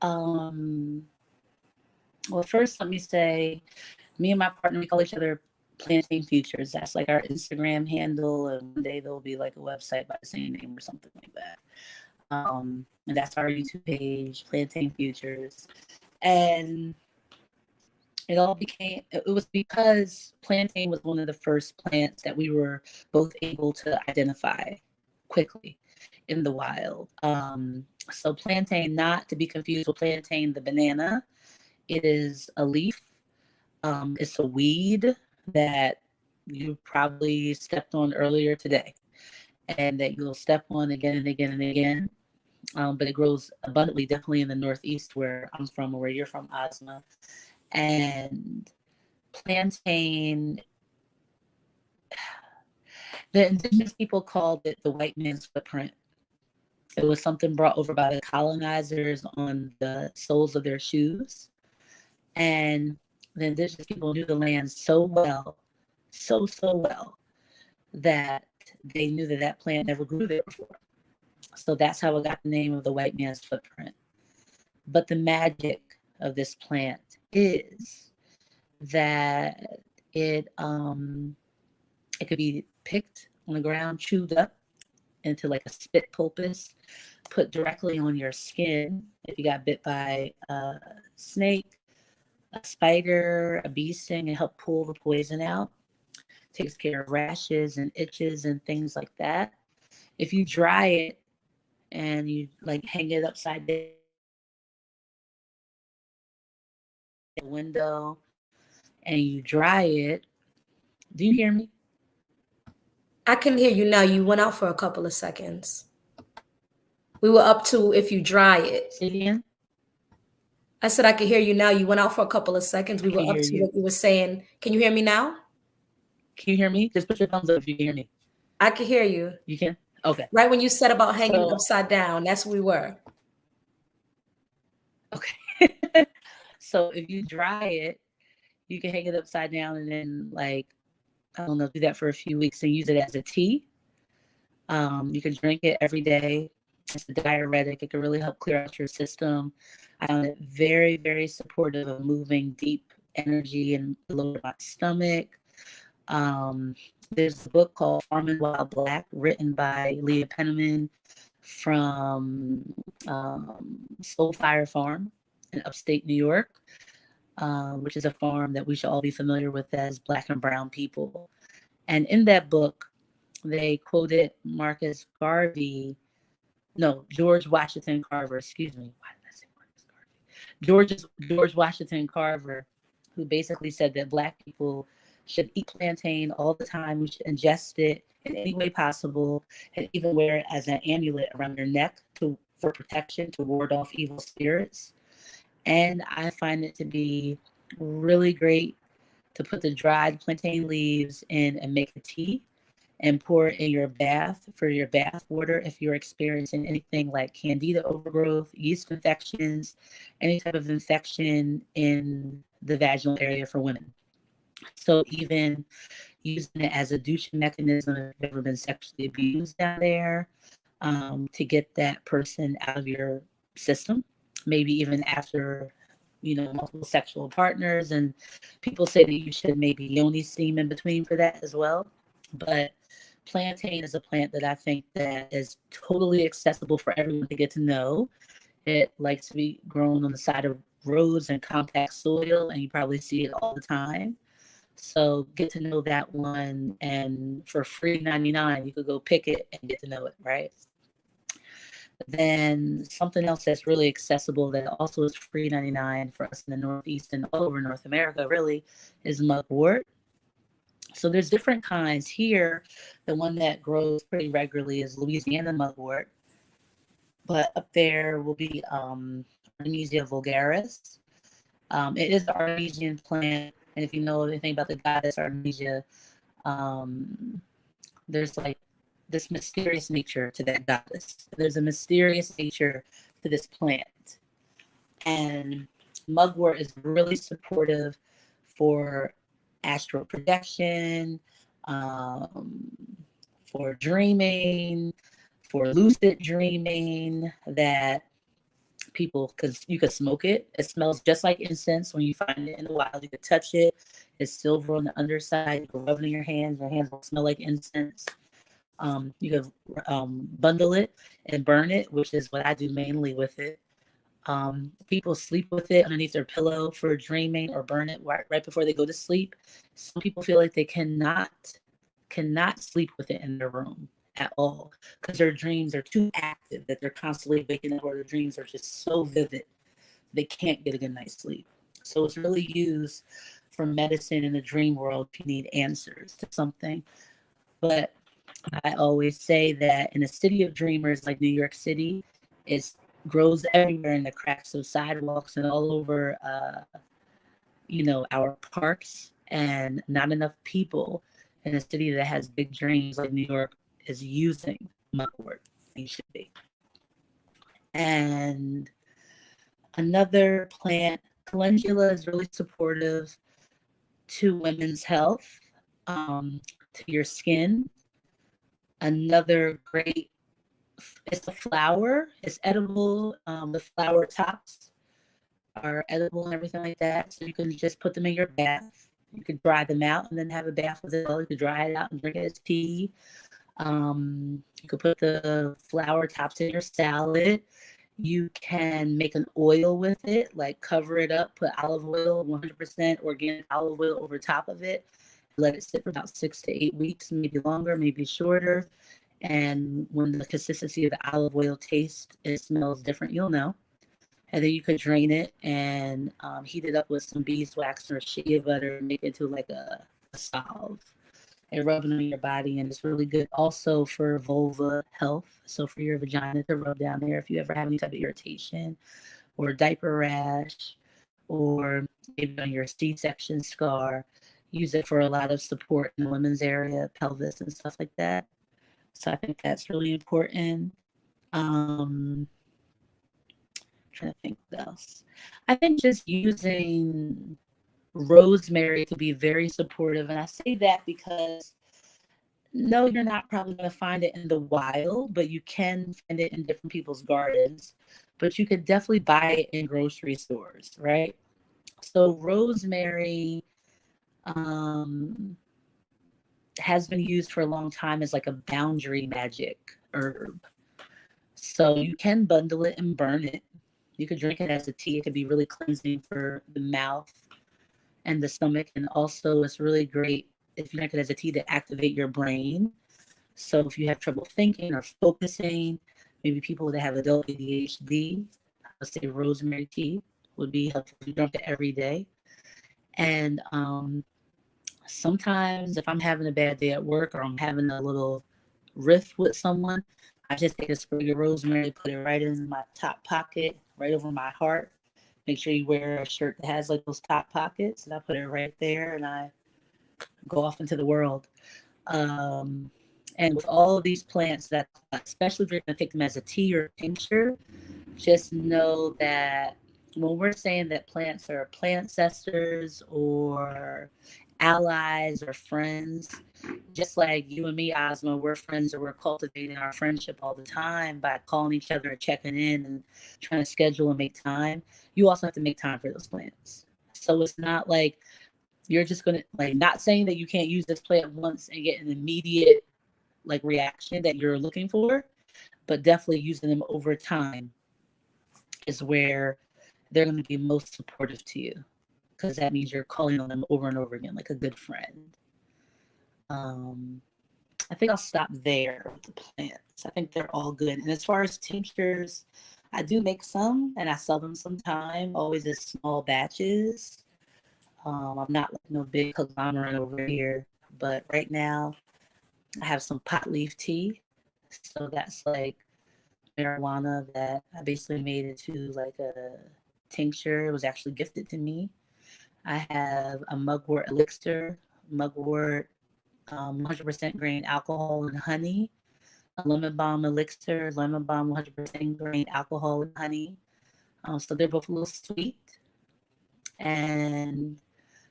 um, well, first let me say, me and my partner, we call each other Plantain Futures. That's like our Instagram handle, and one day there'll be like a website by the same name or something like that. And that's our YouTube page, Plantain Futures. And it was because plantain was one of the first plants that we were both able to identify quickly in the wild. So plantain, not to be confused with plantain the banana, it is a leaf. It's a weed that you probably stepped on earlier today and that you'll step on again and again and again. But it grows abundantly, definitely in the Northeast where I'm from or where you're from, Ozma. And plantain, the indigenous people called it the white man's footprint. It was something brought over by the colonizers on the soles of their shoes. And the indigenous people knew the land so well, so well, that they knew that that plant never grew there before. So that's how it got the name of the white man's footprint. But the magic of this plant is that it could be picked on the ground, chewed up into like a spit poultice, put directly on your skin if you got bit by a snake, a spider, a bee sting, and help pull the poison out. Takes care of rashes and itches and things like that. If you dry it and you like hang it upside down the window and you dry it, do you hear me? I can hear you now. You went out for a couple of seconds. We were up to if you dry it. Say it again. I said I could hear you now. You went out for a couple of seconds. I We were can't up hear to you. what you were saying. Can you hear me now? Can you hear me? Just put your thumbs up if you can hear me. I can hear you. You can? Okay. Right when you said about hanging So, upside down, that's where we were. okay. So if you dry it, you can hang it upside down and then like, I don't know, do that for a few weeks and use it as a tea. You can drink it every day. It's a diuretic. It can really help clear out your system. I found it very, very supportive of moving deep energy and lower my stomach. Um, there's a book called Farming While Black, written by Leah Penniman from Soul Fire Farm in upstate New York, which is a farm that we should all be familiar with as Black and Brown people. And in that book, they quoted Marcus Garvey, no, George Washington Carver, excuse me. Why did I say Marcus Garvey? George Washington Carver, who basically said that Black people should eat plantain all the time. We should ingest it in any way possible and even wear it as an amulet around your neck for protection to ward off evil spirits. And I find it to be really great to put the dried plantain leaves in and make a tea and pour it in your bath for your bath water if you're experiencing anything like candida overgrowth, yeast infections, any type of infection in the vaginal area for women. So even using it as a douche mechanism if you've ever been sexually abused down there, to get that person out of your system, maybe even after multiple sexual partners, and people say that you should maybe yoni steam in between for that as well. But plantain is a plant that I think that is totally accessible for everyone to get to know. It likes to be grown on the side of roads and compact soil, and you probably see it all the time. So get to know that one, and for free 99, you could go pick it and get to know it, right? Then something else that's really accessible that also is free 99 for us in the Northeast and all over North America really is mugwort. So there's different kinds here. The one that grows pretty regularly is Louisiana mugwort, but up there will be Artemisia vulgaris. It is the Artesian plant, and if you know anything about the goddess Artemisia, there's like this mysterious nature to that goddess. There's a mysterious nature to this plant. And mugwort is really supportive for astral projection, for dreaming, for lucid dreaming, that you could smoke it. It smells just like incense when you find it in the wild. You could touch it. It's silver on the underside. You can rub it in your hands. Your hands will smell like incense. You could bundle it and burn it, which is what I do mainly with it. People sleep with it underneath their pillow for dreaming, or burn it right before they go to sleep. Some people feel like they cannot sleep with it in their room at all because their dreams are too active, that they're constantly waking up, or their dreams are just so vivid they can't get a good night's sleep. So it's really used for medicine in the dream world if you need answers to something. But I always say that in a city of dreamers like New York City, it grows everywhere in the cracks of sidewalks and all over, our parks, and not enough people in a city that has big dreams like New York is using mugwort. They should be. And another plant, calendula, is really supportive to women's health, to your skin. Another great, it's a flower. It's edible. The flower tops are edible and everything like that. So you can just put them in your bath. You could dry them out and then have a bath with it. You could dry it out and drink it as tea. You could put the flower tops in your salad. You can make an oil with it, like cover it up, put olive oil, 100% organic olive oil over top of it. Let it sit for about 6 to 8 weeks, maybe longer, maybe shorter. And when the consistency of the olive oil tastes, it smells different, you'll know. And then you could drain it and heat it up with some beeswax or shea butter and make it into like a salve and rub it on your body. And it's really good also for vulva health. So for your vagina to rub down there if you ever have any type of irritation or diaper rash, or maybe on your C-section scar. Use it for a lot of support in the women's area, pelvis and stuff like that. So I think that's really important. Trying to think what else. I think just using rosemary could be very supportive. And I say that because no, you're not probably going to find it in the wild, but you can find it in different people's gardens. But you could definitely buy it in grocery stores, right? So rosemary has been used for a long time as like a boundary magic herb. So you can bundle it and burn it. You could drink it as a tea. It could be really cleansing for the mouth and the stomach. And also it's really great if you drink it as a tea to activate your brain. So if you have trouble thinking or focusing, maybe people that have adult ADHD, I would say rosemary tea would be helpful if you drink it every day. And sometimes if I'm having a bad day at work, or I'm having a little rift with someone, I just take a sprig of rosemary, put it right in my top pocket, right over my heart. Make sure you wear a shirt that has like those top pockets, and I put it right there, and I go off into the world. And with all of these plants, that especially if you're going to take them as a tea or tincture, just know that when we're saying that plants are plant ancestors or allies or friends. Just like you and me, Ozma, we're friends, or we're cultivating our friendship all the time by calling each other and checking in and trying to schedule and make time. You also have to make time for those plants. So it's not like you're just going to, like, not saying that you can't use this plant once and get an immediate like reaction that you're looking for, but definitely using them over time is where they're going to be most supportive to you, because that means you're calling on them over and over again like a good friend. I think I'll stop there with the plants. I think they're all good. And as far as tinctures, I do make some and I sell them sometime, always in small batches. I'm not like no big conglomerate over here, but right now I have some pot leaf tea. So that's like marijuana that I basically made into like a tincture. It was actually gifted to me. I have a mugwort elixir, mugwort 100% grain alcohol and honey, a lemon balm elixir, lemon balm 100% grain alcohol and honey. So they're both a little sweet. And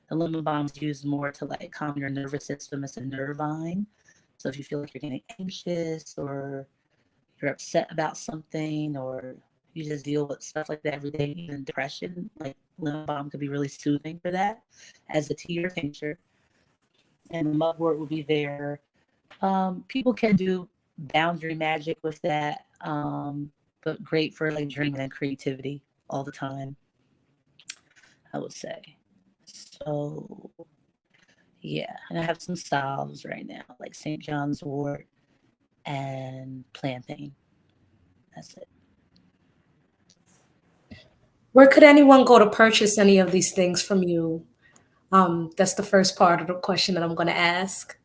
the lemon balm is used more to like calm your nervous system. It's a nervine. So if you feel like you're getting anxious or you're upset about something, or you just deal with stuff like that every day, even depression, like lemon balm could be really soothing for that as a tea or tincture. And the mugwort will be there. People can do boundary magic with that, but great for like dreaming and creativity all the time, I would say. So yeah, and I have some salves right now, like St. John's wort and plantain. That's it. Where could anyone go to purchase any of these things from you? That's the first part of the question that I'm going to ask.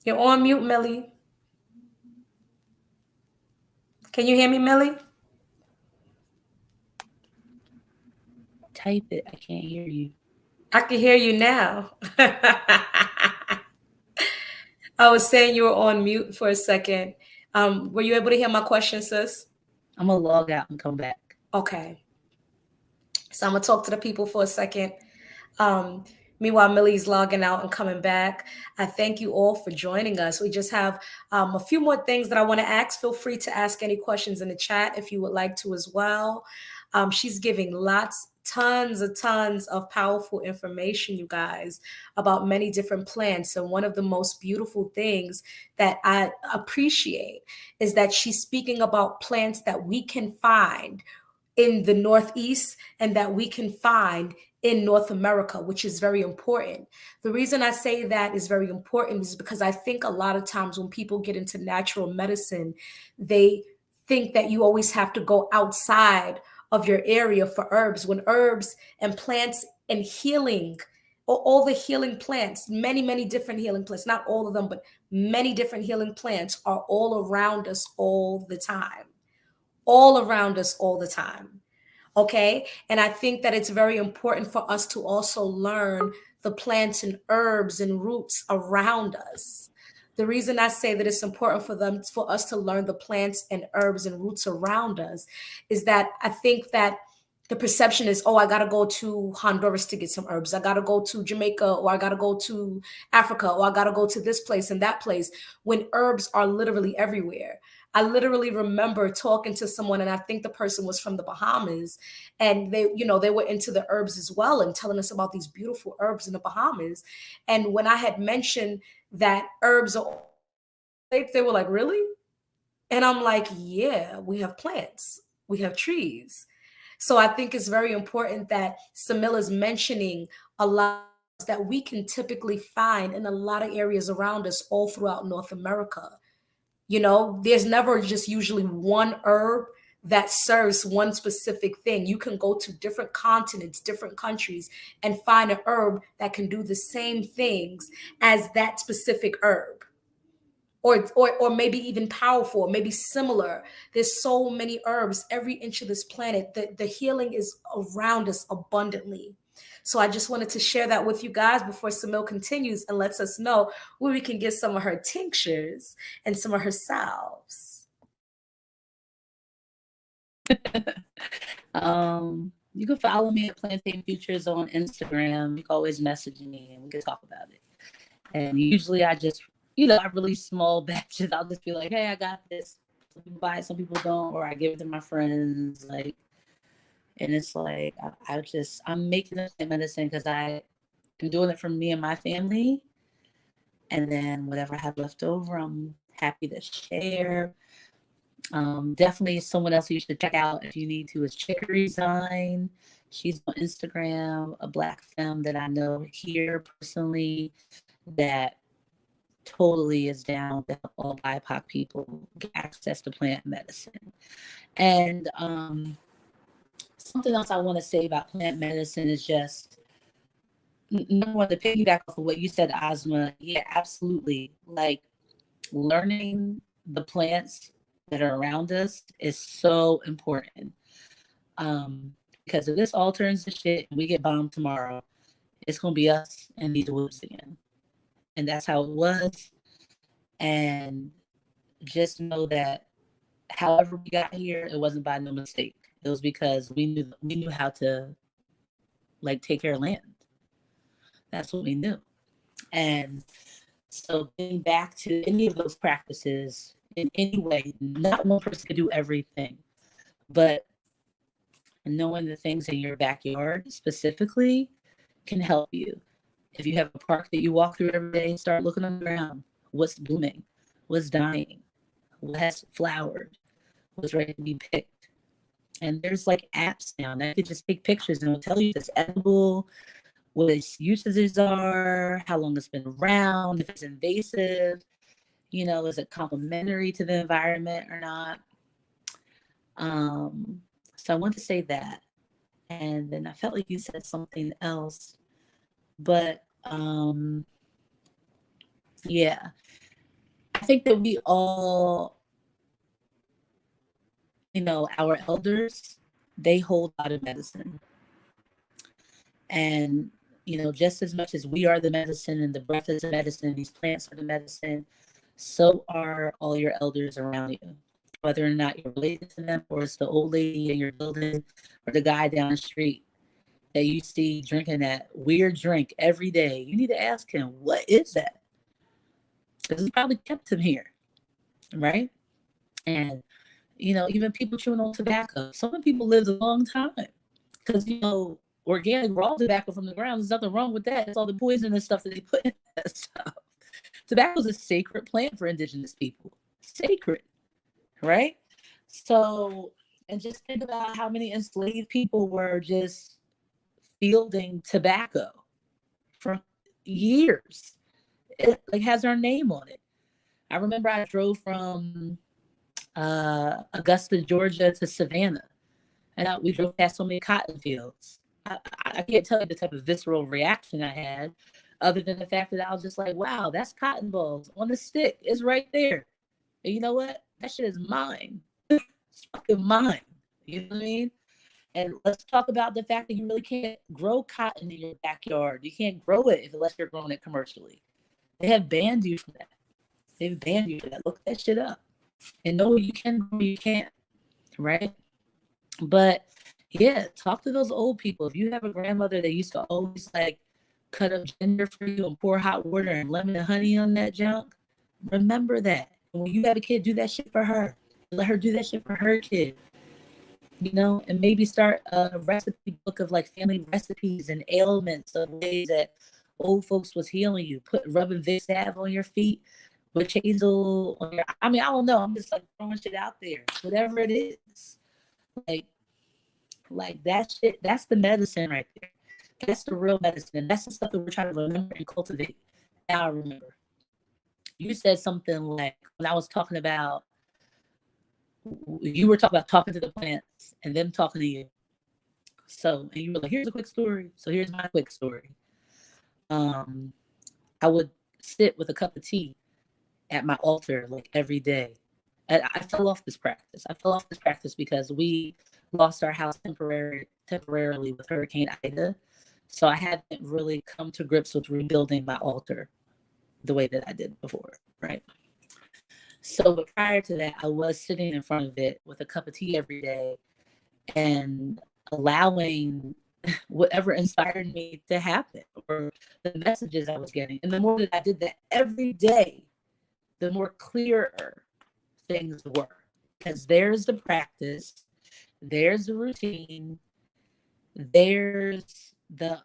You're on mute, Millie. Can you hear me, Millie? Type it. I can't hear you. I can hear you now. I was saying you were on mute for a second. Were you able to hear my question, sis? I'm gonna log out and come back. Okay. So I'm gonna talk to the people for a second. Um, Meanwhile, Millie's logging out and coming back. I thank you all for joining us. We just have a few more things that I want to ask. Feel free to ask any questions in the chat if you would like to as well. She's giving tons of powerful information, you guys, about many different plants. And one of the most beautiful things that I appreciate is that she's speaking about plants that we can find in the Northeast and that we can find in North America, which is very important. The reason I say that is very important is because I think a lot of times when people get into natural medicine, they think that you always have to go outside of your area for herbs, when herbs and plants and healing, all the healing plants, many different healing plants, not all of them, but many different healing plants are all around us all the time, all around us all the time. Okay. And I think that it's very important for us to also learn the plants and herbs and roots around us. The reason I say that it's important for us to learn the plants and herbs and roots around us is that I think that the perception is, oh, I got to go to Honduras to get some herbs. I got to go to Jamaica, or I got to go to Africa, or I got to go to this place and that place, when herbs are literally everywhere. I literally remember talking to someone, and I think the person was from the Bahamas, and they were into the herbs as well, and telling us about these beautiful herbs in the Bahamas. And when I had mentioned that herbs are, they were like, really? And I'm like, yeah, we have plants, we have trees. So I think it's very important that Samille is mentioning a lot that we can typically find in a lot of areas around us all throughout North America. There's never just usually one herb that serves one specific thing. You can go to different continents, different countries, and find an herb that can do the same things as that specific herb. Or maybe even powerful, maybe similar. There's so many herbs every inch of this planet. The healing is around us abundantly. So I just wanted to share that with you guys before Samille continues and lets us know where we can get some of her tinctures and some of her salves. You can follow me at Plantain Futures on Instagram. You can always message me and we can talk about it. And usually I just, I release small batches. I'll just be like, hey, I got this. Some people buy it, some people don't, or I give it to my friends. Like, and it's like, I'm making the plant medicine because I am doing it for me and my family. And then whatever I have left over, I'm happy to share. Definitely someone else you should check out if you need to is Chicory Design. She's on Instagram, a Black femme that I know here personally that totally is down to help all BIPOC people get access to plant medicine. And something else I want to say about plant medicine is just, number one, to piggyback off of what you said, Ozma. Yeah, absolutely. Like, learning the plants that are around us is so important. Because if this all turns to shit and we get bombed tomorrow, it's going to be us and these woods again. And that's how it was. And just know that however we got here, it wasn't by no mistake. It was because we knew how to like take care of land. That's what we knew. And so getting back to any of those practices in any way, not one person could do everything, but knowing the things in your backyard specifically can help you. If you have a park that you walk through every day, start looking on the ground. What's blooming? What's dying? What has flowered? What's ready to be picked? And there's like apps now that you just take pictures and it'll tell you if it's edible, what its usages are, how long it's been around, if it's invasive, is it complementary to the environment or not? So I want to say that. And then I felt like you said something else, but yeah, I think that we all, our elders, they hold a lot of medicine. And, just as much as we are the medicine and the breath is the medicine, these plants are the medicine, so are all your elders around you. Whether or not you're related to them, or it's the old lady in your building, or the guy down the street that you see drinking that weird drink every day, you need to ask him, what is that? Because he probably kept him here, right? And, even people chewing on tobacco. Some people lived a long time because, organic raw tobacco from the ground, there's nothing wrong with that. It's all the poisonous stuff that they put in that stuff. Tobacco is a sacred plant for indigenous people. Sacred, right? So, and just think about how many enslaved people were just fielding tobacco for years. It like has our name on it. I remember I drove from Augusta, Georgia to Savannah, and we drove past so many cotton fields. I can't tell you the type of visceral reaction I had, other than the fact that I was just like, wow, that's cotton balls on the stick. It's right there. And you know what? That shit is mine. It's fucking mine. You know what I mean? And let's talk about the fact that you really can't grow cotton in your backyard. You can't grow it unless you're growing it commercially. They have banned you from that. They've banned you for that. Look that shit up. And no, you can grow, you can't. Right? But yeah, talk to those old people. If you have a grandmother that used to always like cut up ginger for you and pour hot water and lemon and honey on that junk, remember that. When you have a kid, do that shit for her. Let her do that shit for her kid. And maybe start a recipe book of like family recipes and ailments of ways that old folks was healing you. Put rubbing Vicks salve on your feet, witch hazel on your. I don't know. I'm just like throwing shit out there. Whatever it is, like that shit. That's the medicine right there. That's the real medicine. That's the stuff that we're trying to remember and cultivate. Now I remember. You said something like when I was talking about. You were talking about talking to the plants and them talking to you. So, and you were like, here's a quick story. So here's my quick story. I would sit with a cup of tea at my altar like every day. And I fell off this practice. Because we lost our house temporarily with Hurricane Ida. So I haven't really come to grips with rebuilding my altar the way that I did before, right? So, but prior to that, I was sitting in front of it with a cup of tea every day and allowing whatever inspired me to happen, or the messages I was getting. And the more that I did that every day, the more clearer things were. Because there's the practice, there's the routine, there's the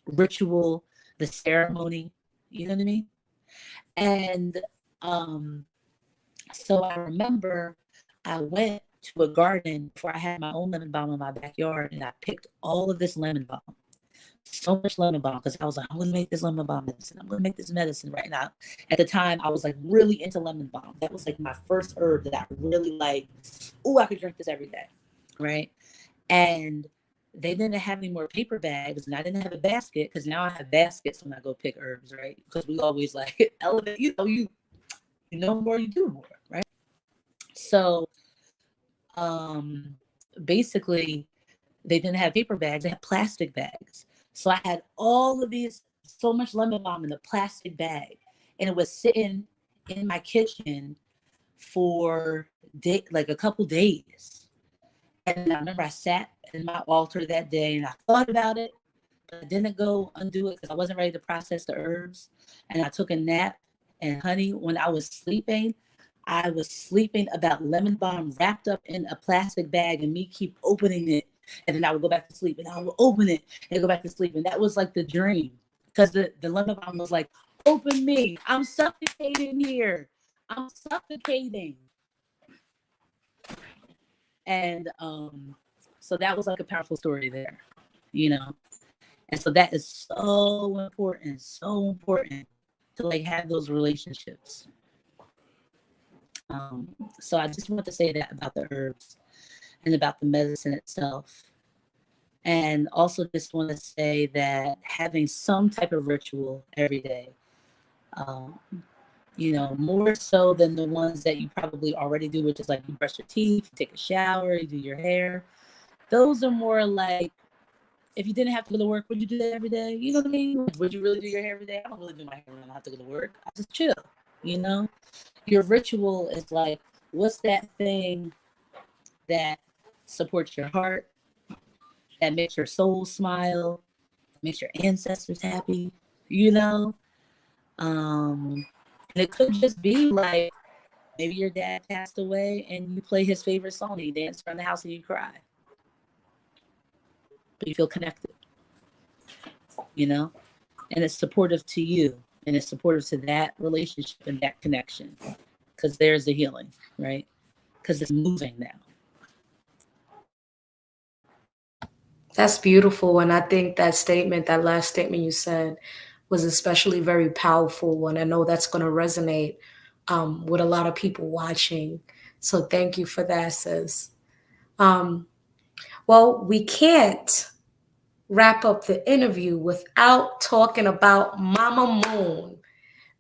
ritual, the ceremony, you know what I mean? And so I remember I went to a garden before I had my own lemon balm in my backyard, and I picked all of this lemon balm, so much lemon balm, because I was like, I'm gonna make this lemon balm medicine. I'm gonna make this medicine right now. At the time, I was like really into lemon balm. That was like my first herb that I really like. Oh, I could drink this every day, right? And they didn't have any more paper bags, and I didn't have a basket, because now I have baskets when I go pick herbs, right? Because we always like elevate, you know more, you do more, right? So basically they didn't have paper bags, they had plastic bags. So I had all of these, so much lemon balm in a plastic bag, and it was sitting in my kitchen for like a couple days. And I remember I sat in my altar that day and I thought about it, but I didn't go undo it because I wasn't ready to process the herbs. And I took a nap. And honey, when I was sleeping about lemon balm wrapped up in a plastic bag, and me keep opening it. And then I would go back to sleep, and I would open it and go back to sleep. And that was like the dream, because the lemon balm was like, open me. I'm suffocating here. I'm suffocating. And so that was like a powerful story there, you know. And so that is so important to like have those relationships. So I just want to say that about the herbs and about the medicine itself. And also just want to say that having some type of ritual every day, you know, more so than the ones that you probably already do, which is like you brush your teeth, you take a shower, you do your hair. Those are more like, if you didn't have to go to work, would you do that every day? You know what I mean? Would you really do your hair every day? I don't really do my hair when I have to go to work. I just chill, you know? Your ritual is like, what's that thing that supports your heart, that makes your soul smile, makes your ancestors happy, you know? And it could just be like, maybe your dad passed away and you play his favorite song and you dance around the house and you cry. But you feel connected, you know? And it's supportive to you, and it's supportive to that relationship and that connection, because there's the healing, right? Because it's moving now. That's beautiful. And I think that statement, that last statement you said, was especially very powerful. And I know that's going to resonate with a lot of people watching. So thank you for that, sis. Well, we can't wrap up the interview without talking about Mama Moon,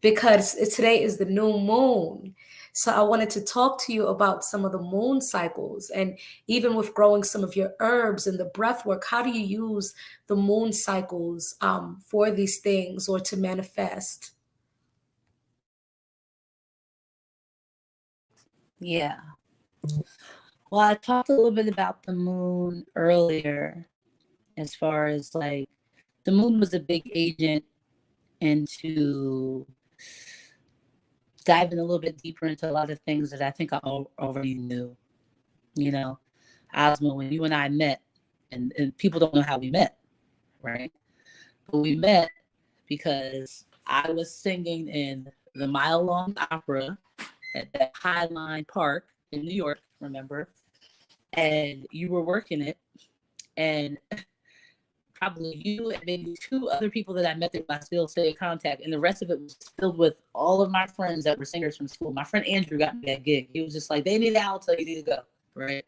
because today is the new moon. So I wanted to talk to you about some of the moon cycles, and even with growing some of your herbs and the breath work, how do you use the moon cycles for these things or to manifest? Yeah. Well, I talked a little bit about the moon earlier, as far as like the moon was a big agent into diving a little bit deeper into a lot of things that I think I already knew. You know, Ozma, when you and I met, and people don't know how we met, right? But we met because I was singing in the Mile Long Opera at that High Line Park in New York, remember? And you were working it, and probably you and maybe two other people that I met there I still stay in contact, and the rest of it was filled with all of my friends that were singers from school. My friend Andrew got me that gig. He was just like, they need an alto, you need to go, right?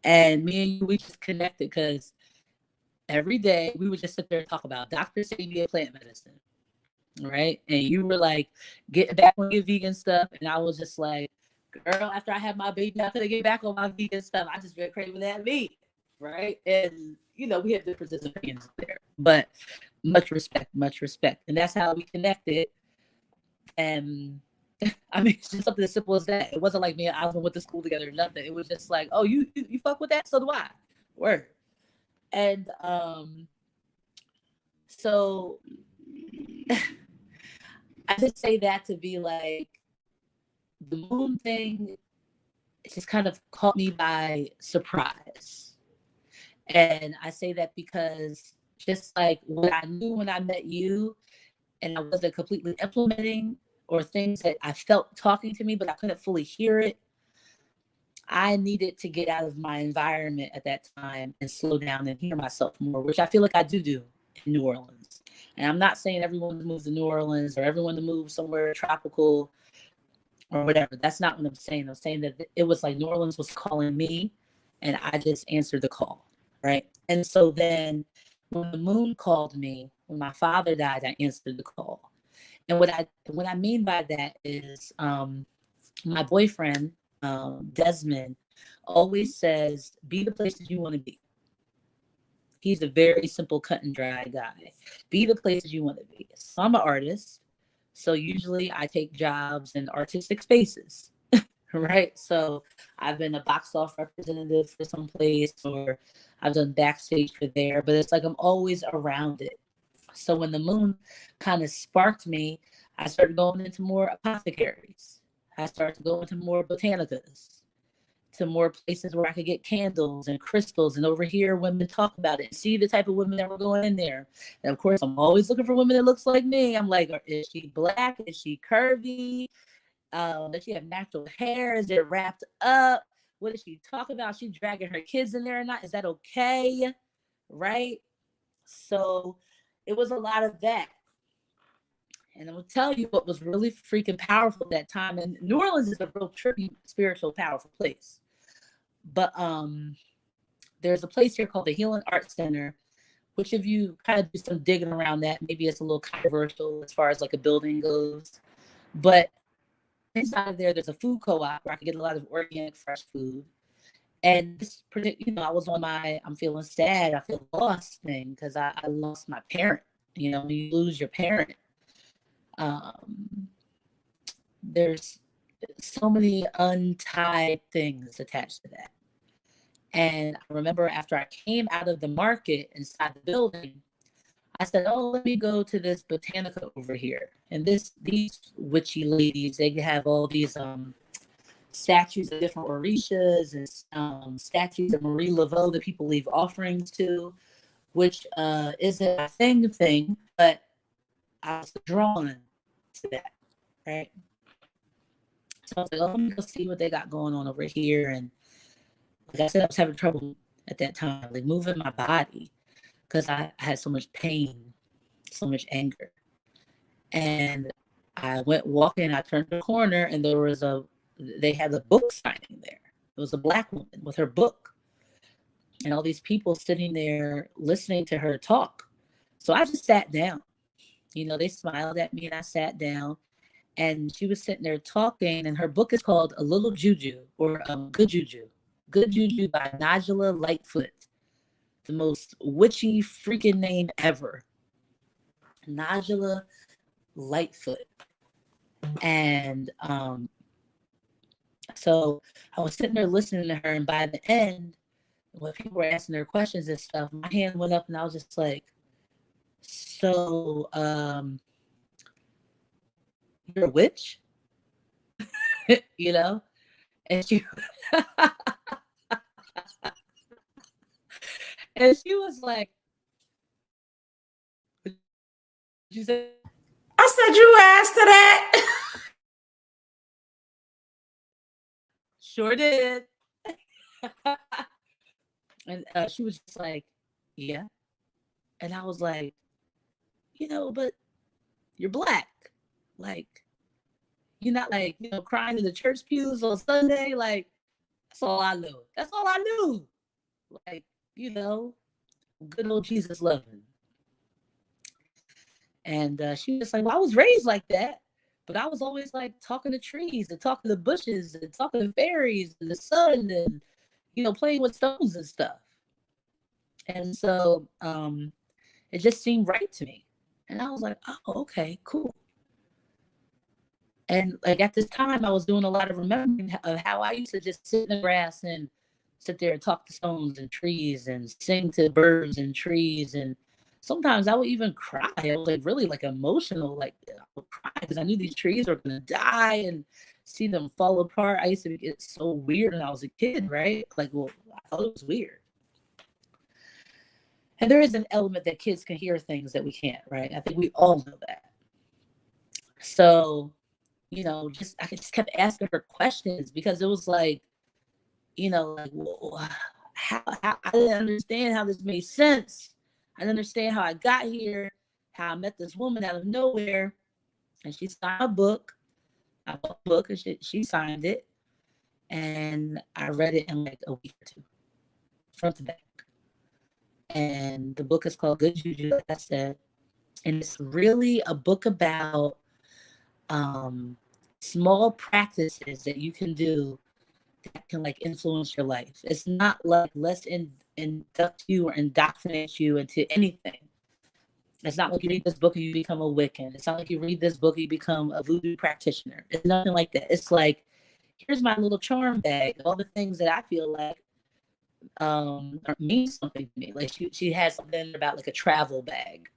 And me and you, we just connected because every day we would just sit there and talk about Dr. Samille plant medicine, right? And you were like, get back on your vegan stuff. And I was just like, girl, after I had my baby, I couldn't get back on my vegan stuff. I just been craving that meat. right? And, you know, we have differences of opinions there, but much respect, much respect. And that's how we connected. And I mean, it's just something as simple as that. It wasn't like me and Osmond went to school together or nothing. It was just like, oh, you fuck with that? So do I. Word. And so I just say that to be like, the moon thing just kind of caught me by surprise. And I say that because just like what I knew when I met you, and I wasn't completely implementing, or things that I felt talking to me, but I couldn't fully hear it, I needed to get out of my environment at that time and slow down and hear myself more, which I feel like I do in New Orleans. And I'm not saying everyone moves to New Orleans or everyone to move somewhere tropical or whatever. That's not what I'm saying. I'm saying that it was like New Orleans was calling me and I just answered the call, right? And so then when the moon called me, when my father died, I answered the call. And what I mean by that is my boyfriend, Desmond, always says, be the places you want to be. He's a very simple, cut and dry guy. Be the places you want to be. So I'm an artist. So usually I take jobs in artistic spaces, right? So I've been a box off representative for some place, or I've done backstage for there, but it's like I'm always around it. So when the moon kind of sparked me, I started going into more apothecaries. I started going to more botanicas, to more places where I could get candles and crystals and overhear women talk about it and see the type of women that were going in there. And of course, I'm always looking for women that looks like me. I'm like, is she black? Is she curvy? Does she have natural hair? Is it wrapped up? What is she talking about? Is she dragging her kids in there or not? Is that okay? Right? So it was a lot of that. And I'm gonna tell you what was really freaking powerful at that time. And New Orleans is a real trippy, spiritual, powerful place. But there's a place here called the Healing Arts Center, which if you kind of do some digging around that, maybe it's a little controversial as far as like a building goes. But inside of there, there's a food co-op where I can get a lot of organic, fresh food. And this, you know, I was on my I'm feeling sad, I feel lost thing because I lost my parent. You know, when you lose your parent, there's so many untied things attached to that. And I remember after I came out of the market inside the building, I said, oh, let me go to this botanica over here. And these witchy ladies, they have all these statues of different orishas and statues of Marie Laveau that people leave offerings to, which isn't a thing, but I was drawn to that, right? So I was like, oh, let me go see what they got going on over here. And like I said, I was having trouble at that time, like moving my body because I had so much pain, so much anger. And I went walking, I turned the corner, and they had a book signing there. It was a Black woman with her book. And all these people sitting there listening to her talk. So I just sat down. You know, they smiled at me and I sat down. And she was sitting there talking, and her book is called A Little Juju, or Good Juju. Good Juju by Najla Lightfoot. The most witchy freaking name ever. Najla Lightfoot. And so I was sitting there listening to her, and by the end, when people were asking their questions and stuff, my hand went up and I was just like, so you're a witch? You know? And she and she was like, she said, I said you asked her that. sure did. And she was just like, yeah. And I was like, you know, but you're Black. Like, you're not like, you know, crying in the church pews on Sunday. Like, that's all I knew. That's all I knew. Like, you know, good old Jesus loving. And she was like, well, I was raised like that. But I was always like talking to trees and talking to bushes and talking to fairies and the sun and, you know, playing with stones and stuff. And so it just seemed right to me. And I was like, oh, okay, cool. And like at this time, I was doing a lot of remembering of how I used to just sit in the grass and sit there and talk to stones and trees and sing to birds and trees. And sometimes I would even cry. I was like really like emotional, like I would cry because I knew these trees were going to die and see them fall apart. I used to get so weird when I was a kid, right? Like, well, I thought it was weird. And there is an element that kids can hear things that we can't, right? I think we all know that. So, I just kept asking her questions because it was like, like, well, how I didn't understand how this made sense. I didn't understand how I got here, how I met this woman out of nowhere, and she signed a book. I bought a book and she signed it, and I read it in like a week or two, front to back. And the book is called Good Juju, like I said, and it's really a book about small practices that you can do that can like influence your life. It's not like let's induct you or indoctrinate you into anything. It's not like you read this book and you become a Wiccan. It's not like you read this book and you become a voodoo practitioner. It's nothing like that. It's like, here's my little charm bag, all the things that I feel like mean something to me. Like she has something about like a travel bag,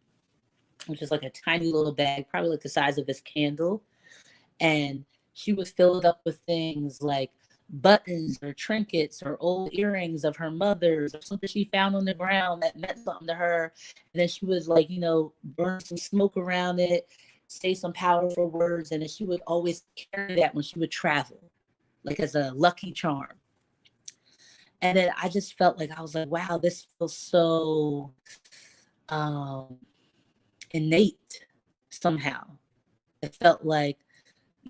which is like a tiny little bag, probably like the size of this candle. And she would fill it up with things like buttons or trinkets or old earrings of her mother's or something she found on the ground that meant something to her. And then she would like, burn some smoke around it, say some powerful words. And then she would always carry that when she would travel, like as a lucky charm. And then I just felt like, I was like, wow, this feels so innate somehow. It felt like,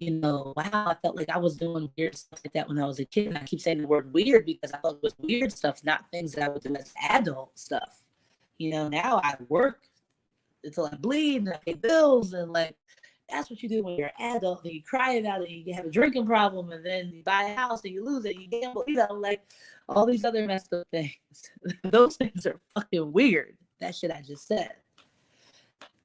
wow, I felt like I was doing weird stuff like that when I was a kid. And I keep saying the word weird because I thought it was weird stuff, not things that I would do as adult stuff. Now I work until I bleed and I pay bills, and like, that's what you do when you're an adult, and you cry about it, and you have a drinking problem, and then you buy a house and you lose it, you gamble, like all these other messed up things. Those things are fucking weird. That shit I just said.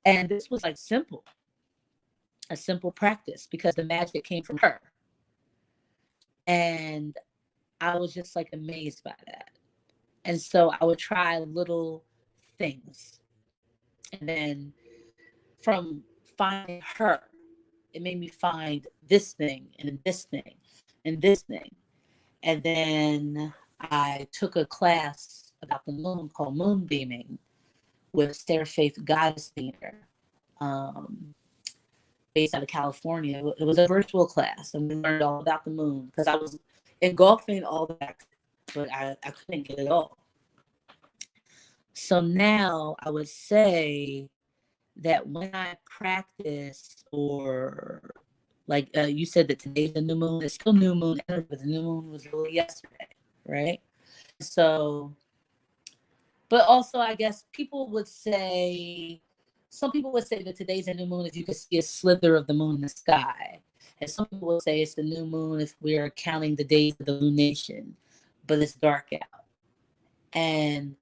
And this was like a simple practice because the magic came from her. And I was just like amazed by that. And so I would try little things. And then from finding her, it made me find this thing and this thing and this thing. And then I took a class about the moon called Moonbeaming with Sarah Faith Goddess Painter. Based out of California. It was a virtual class, and we learned all about the moon because I was engulfing all that, but I couldn't get it all. So now I would say that when I practice, or like you said that today's the new moon, it's still new moon, but the new moon was really yesterday, right? So, but also I guess some people would say that today's a new moon if you could see a slither of the moon in the sky. And some people will say it's the new moon if we're counting the days of the lunation, but it's dark out. And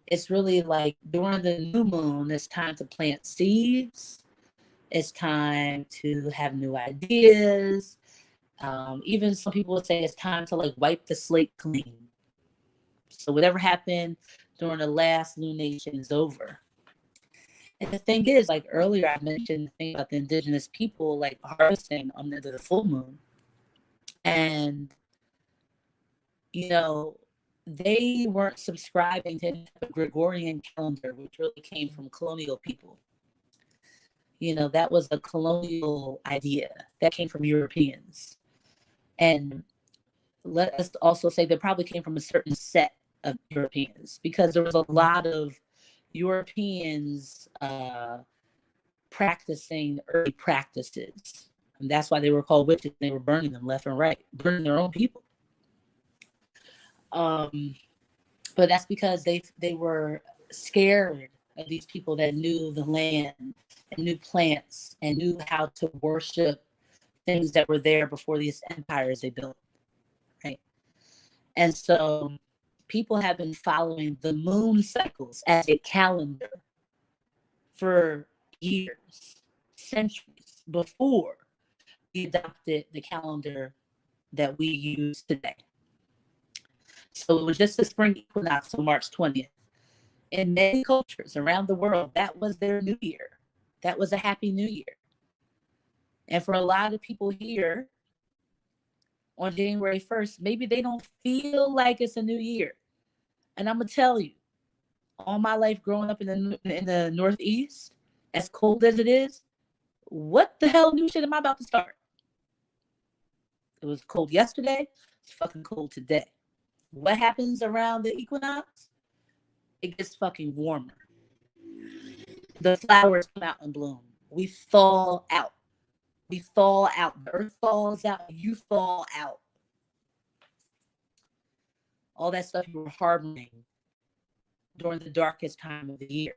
it's really like during the new moon, it's time to plant seeds. It's time to have new ideas. Even some people would say it's time to like wipe the slate clean. So whatever happened during the last lunation is over. And the thing is, like earlier, I mentioned the thing about the indigenous people like harvesting under the full moon. And, they weren't subscribing to the Gregorian calendar, which really came from colonial people. That was a colonial idea that came from Europeans. And let us also say that probably came from a certain set of Europeans, because there was a lot of Europeans practicing early practices. And that's why they were called witches. They were burning them left and right, burning their own people. But that's because they were scared of these people that knew the land and knew plants and knew how to worship things that were there before these empires they built, right? And so people have been following the moon cycles as a calendar for years, centuries before we adopted the calendar that we use today. So it was just the spring equinox on March 20th. In many cultures around the world, that was their new year. That was a happy new year. And for a lot of people here on January 1st, maybe they don't feel like it's a new year. And I'm going to tell you, all my life growing up in the Northeast, as cold as it is, what the hell new shit am I about to start? It was cold yesterday. It's fucking cold today. What happens around the equinox? It gets fucking warmer. The flowers come out and bloom. We thaw out. We thaw out. The earth thaws out. You thaw out. All that stuff you were harboring during the darkest time of the year.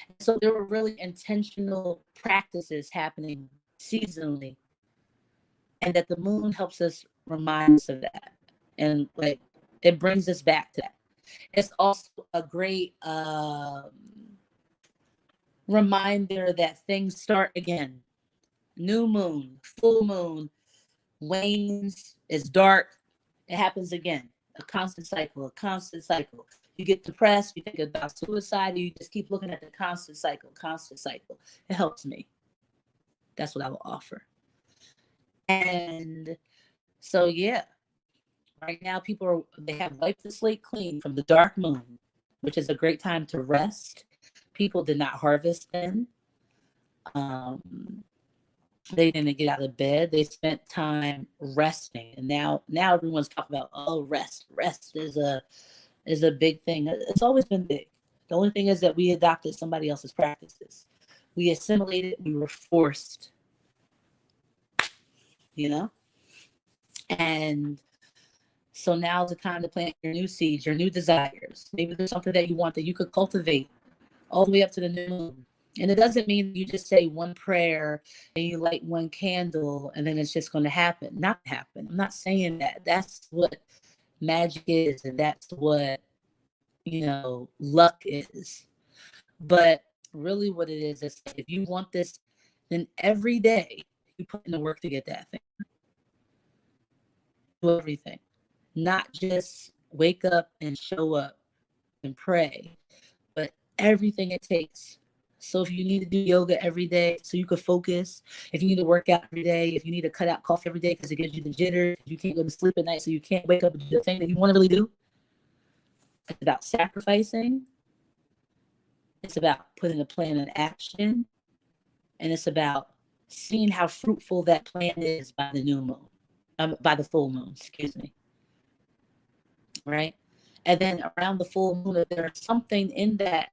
And so there were really intentional practices happening seasonally, and that the moon helps us remind us of that. And like it brings us back to that. It's also a great reminder that things start again. New moon, full moon, wanes, it's dark, it happens again. A constant cycle, a constant cycle. You get depressed, you think about suicide, you just keep looking at the constant cycle, constant cycle. It helps me. That's what I will offer. And so, yeah, right now they have wiped the slate clean from the dark moon, which is a great time to rest. People did not harvest then. They didn't get out of bed. They spent time resting. And now everyone's talking about, oh, rest. Rest is a big thing. It's always been big. The only thing is that we adopted somebody else's practices. We assimilated, we were forced, you know? And so now's the time to plant your new seeds, your new desires. Maybe there's something that you want that you could cultivate all the way up to the new moon. And it doesn't mean you just say one prayer and you light one candle and then it's just going to happen. Not happen. I'm not saying that. That's what magic is, and that's what, luck is. But really what it is if you want this, then every day you put in the work to get that thing. Do everything. Not just wake up and show up and pray, but everything it takes. So if you need to do yoga every day so you could focus, if you need to work out every day, if you need to cut out coffee every day because it gives you the jitters, you can't go to sleep at night so you can't wake up and do the thing that you want to really do. It's about sacrificing. It's about putting a plan in action. And it's about seeing how fruitful that plan is by the new moon, by the full moon, excuse me. Right? And then around the full moon, if there's something in that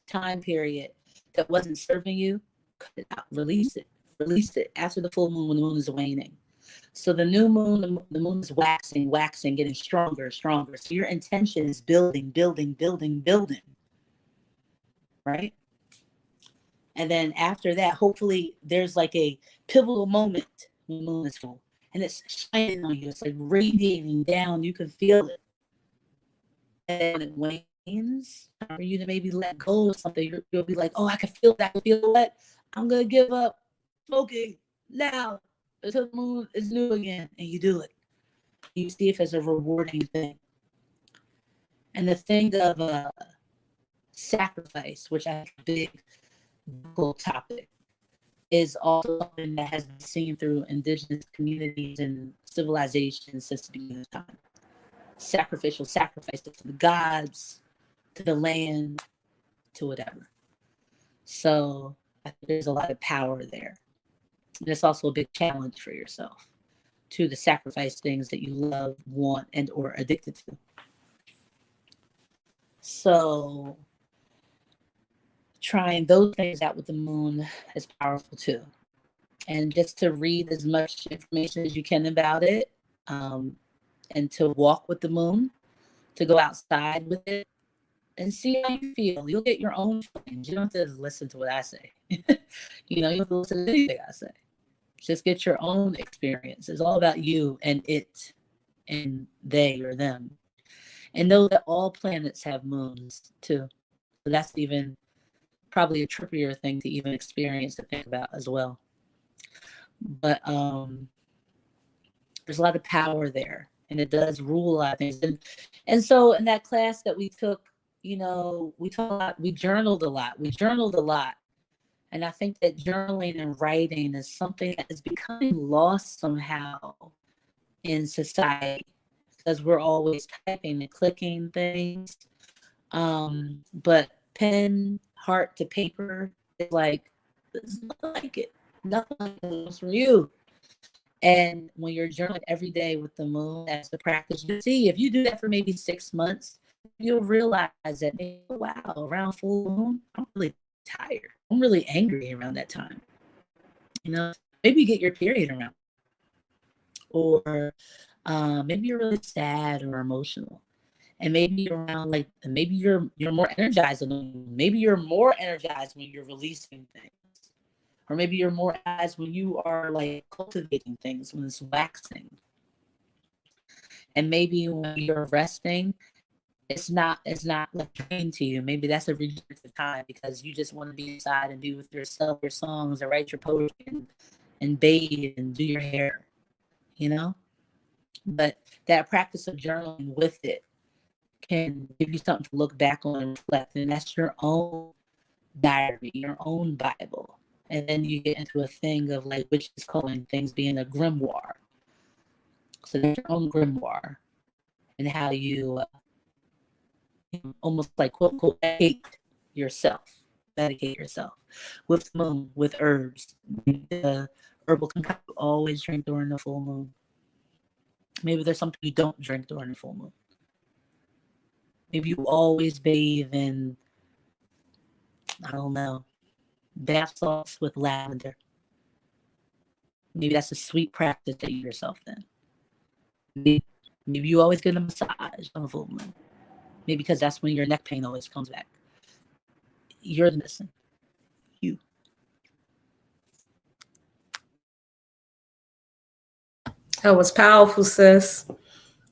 time period that wasn't serving you, cut it out, release it after the full moon when the moon is waning. So the new moon, the moon is waxing, getting stronger. So your intention is building, right? And then after that, hopefully there's like a pivotal moment when the moon is full and it's shining on you. It's like radiating down. You can feel it. And it wanes, for you to maybe let go of something. You'll be like, oh, I can feel that. I can feel that. I'm going to give up smoking now until the moon is new again. And you do it. You see if it's a rewarding thing. And the thing of sacrifice, which I think is a big topic, is also something that has been seen through indigenous communities and civilizations since the beginning of time. Sacrificial sacrifice to the gods, to the land, to whatever. So I think there's a lot of power there. And it's also a big challenge for yourself to sacrifice things that you love, want, and or addicted to. So trying those things out with the moon is powerful too. And just to read as much information as you can about it, and to walk with the moon, to go outside with it and see how you feel. You'll get your own feelings. You don't have to listen to what I say. You don't have to listen to anything I say. Just get your own experience. It's all about you and it and they or them. And know that all planets have moons too. So that's even probably a trippier thing to even experience to think about as well. But there's a lot of power there, and it does rule a lot of things. And so in that class that we took, we taught a lot, we journaled a lot. We journaled a lot. And I think that journaling and writing is something that is becoming lost somehow in society because we're always typing and clicking things. But pen, heart to paper is like, there's nothing like it. Nothing like it from you. And when you're journaling every day with the moon as the practice, you see, if you do that for maybe 6 months, you'll realize that, wow, around full moon, I'm really tired. I'm really angry around that time. Maybe you get your period around, or maybe you're really sad or emotional. And maybe you're around maybe you're more energized. Maybe you're more energized when you're releasing things. Or maybe you're more energized when you are like cultivating things, when it's waxing. And maybe when you're resting, it's not like drained to you. Maybe that's a regenerative time because you just want to be inside and be with yourself, your songs, and write your poetry and bathe and do your hair, But that practice of journaling with it can give you something to look back on and reflect. And that's your own diary, your own Bible. And then you get into a thing of like witches calling things being a grimoire. So there's your own grimoire and how you almost like quote unquote medicate yourself with moon, with herbs. The herbal concoction you always drink during the full moon. Maybe there's something you don't drink during the full moon. Maybe you always bathe in, I don't know, bath salts with lavender. Maybe that's a sweet practice that you yourself then. Maybe you always get a massage on a full moon. Maybe because that's when your neck pain always comes back. You're the medicine. You. That was powerful, sis.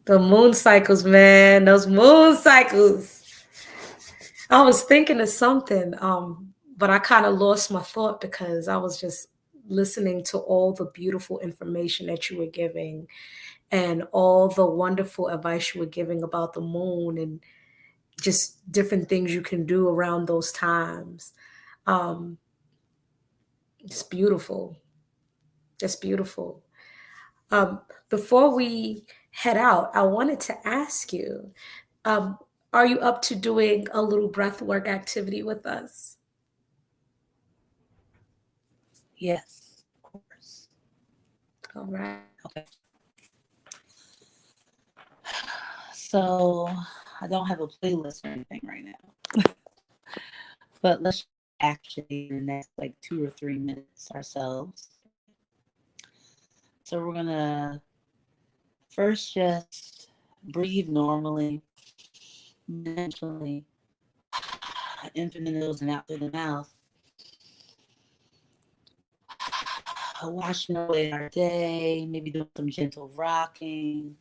The moon cycles, man. Those moon cycles. I was thinking of something, but I kind of lost my thought because I was just listening to all the beautiful information that you were giving and all the wonderful advice you were giving about the moon and just different things you can do around those times. Um, it's beautiful. It's beautiful. Um, Before we head out, I wanted to ask you, um, are you up to doing a little breathwork activity with us? Yes, of course. All right. Okay. So I don't have a playlist or anything right now. But let's actually in the next like 2 or 3 minutes ourselves. So we're gonna first just breathe normally, mentally, in through the nose and out through the mouth. Washing away our day, maybe doing some gentle rocking,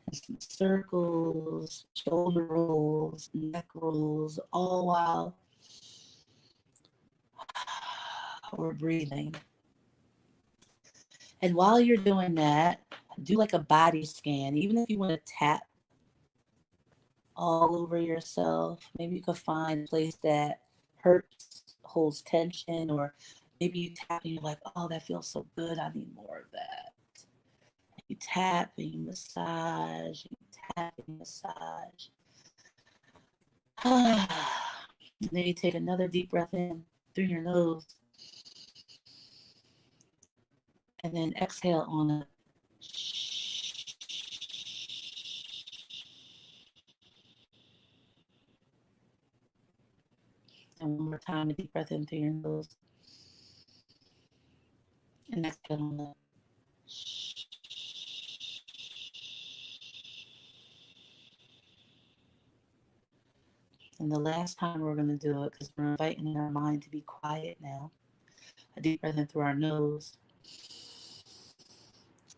and some circles, shoulder rolls, neck rolls, all while we're breathing. And while you're doing that, do like a body scan, even if you want to tap all over yourself. Maybe you could find a place that hurts, holds tension, or maybe you tap and you're like, oh, that feels so good. I need more of that. And you tap and you massage, you tap and you massage. And then you take another deep breath in through your nose. And then exhale on a and one more time, a deep breath in through your nose. And exhale on a And the last time we're going to do it, because we're inviting our mind to be quiet now. A deep breath in through our nose.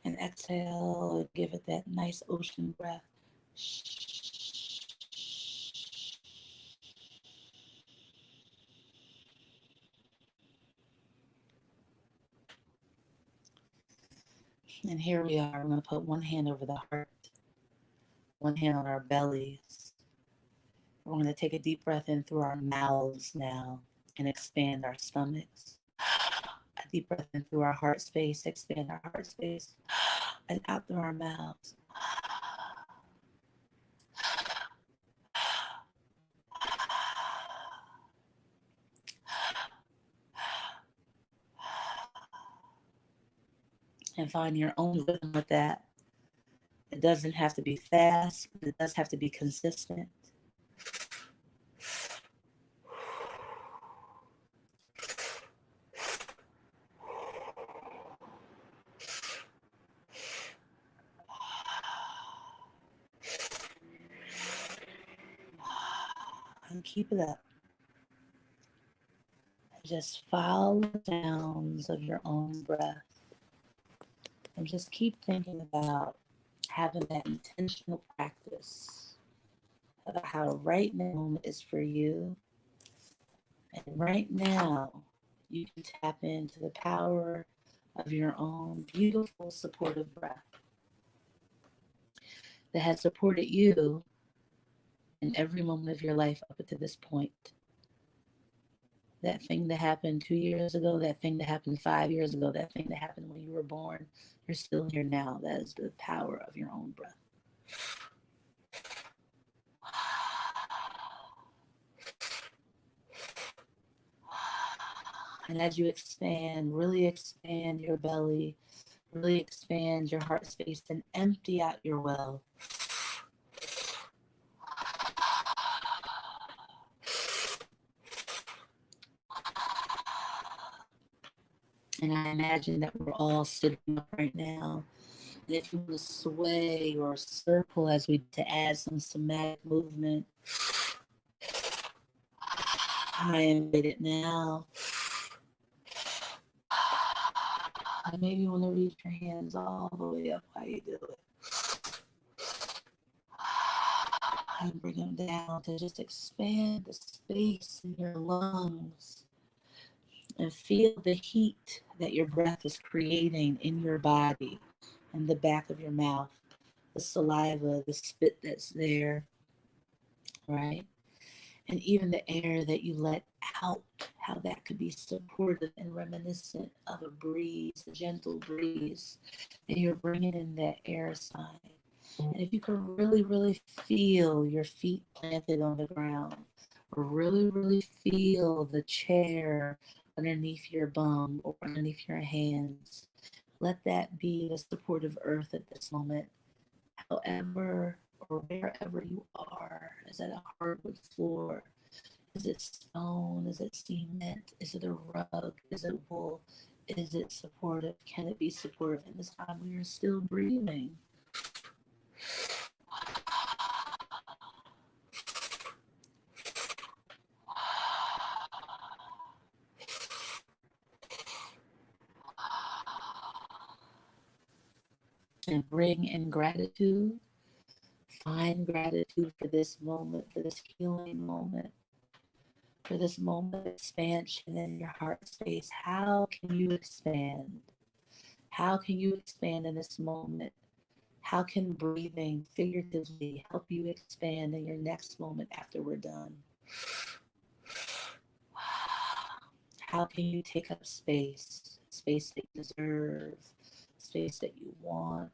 And exhale, give it that nice ocean breath. And here we are. We're going to put one hand over the heart, one hand on our bellies. We're going to take a deep breath in through our mouths now and expand our stomachs. A deep breath in through our heart space, expand our heart space, and out through our mouths. And find your own rhythm with that. It doesn't have to be fast, but it does have to be consistent. And keep it up. Just follow the sounds of your own breath. And just keep thinking about having that intentional practice about how right now is for you. And right now, you can tap into the power of your own beautiful supportive breath that has supported you in every moment of your life up to this point. That thing that happened 2 years ago, that thing that happened 5 years ago, that thing that happened when you were born, you're still here now. That is the power of your own breath. And as you expand, really expand your belly, really expand your heart space and empty out your well. And I imagine that we're all sitting up right now. And if you want to sway or circle as we to add some somatic movement, I invite it now. And maybe you want to reach your hands all the way up while you do it. And bring them down to just expand the space in your lungs. And feel the heat that your breath is creating in your body and the back of your mouth, the saliva, the spit that's there, right? And even the air that you let out, how that could be supportive and reminiscent of a breeze, a gentle breeze, and you're bringing in that air sign. And if you can really, really feel your feet planted on the ground, or really, really feel the chair underneath your bum or underneath your hands, let that be the supportive earth at this moment. However or wherever you are, is it a hardwood floor? Is it stone? Is it cement? Is it a rug? Is it wool? Is it supportive? Can it be supportive in this time we are still breathing? And bring in gratitude. Find gratitude for this moment, for this healing moment, for this moment of expansion in your heart space. How can you expand? How can you expand in this moment? How can breathing figuratively help you expand in your next moment after we're done? How can you take up space? Space that you deserve, space that you want,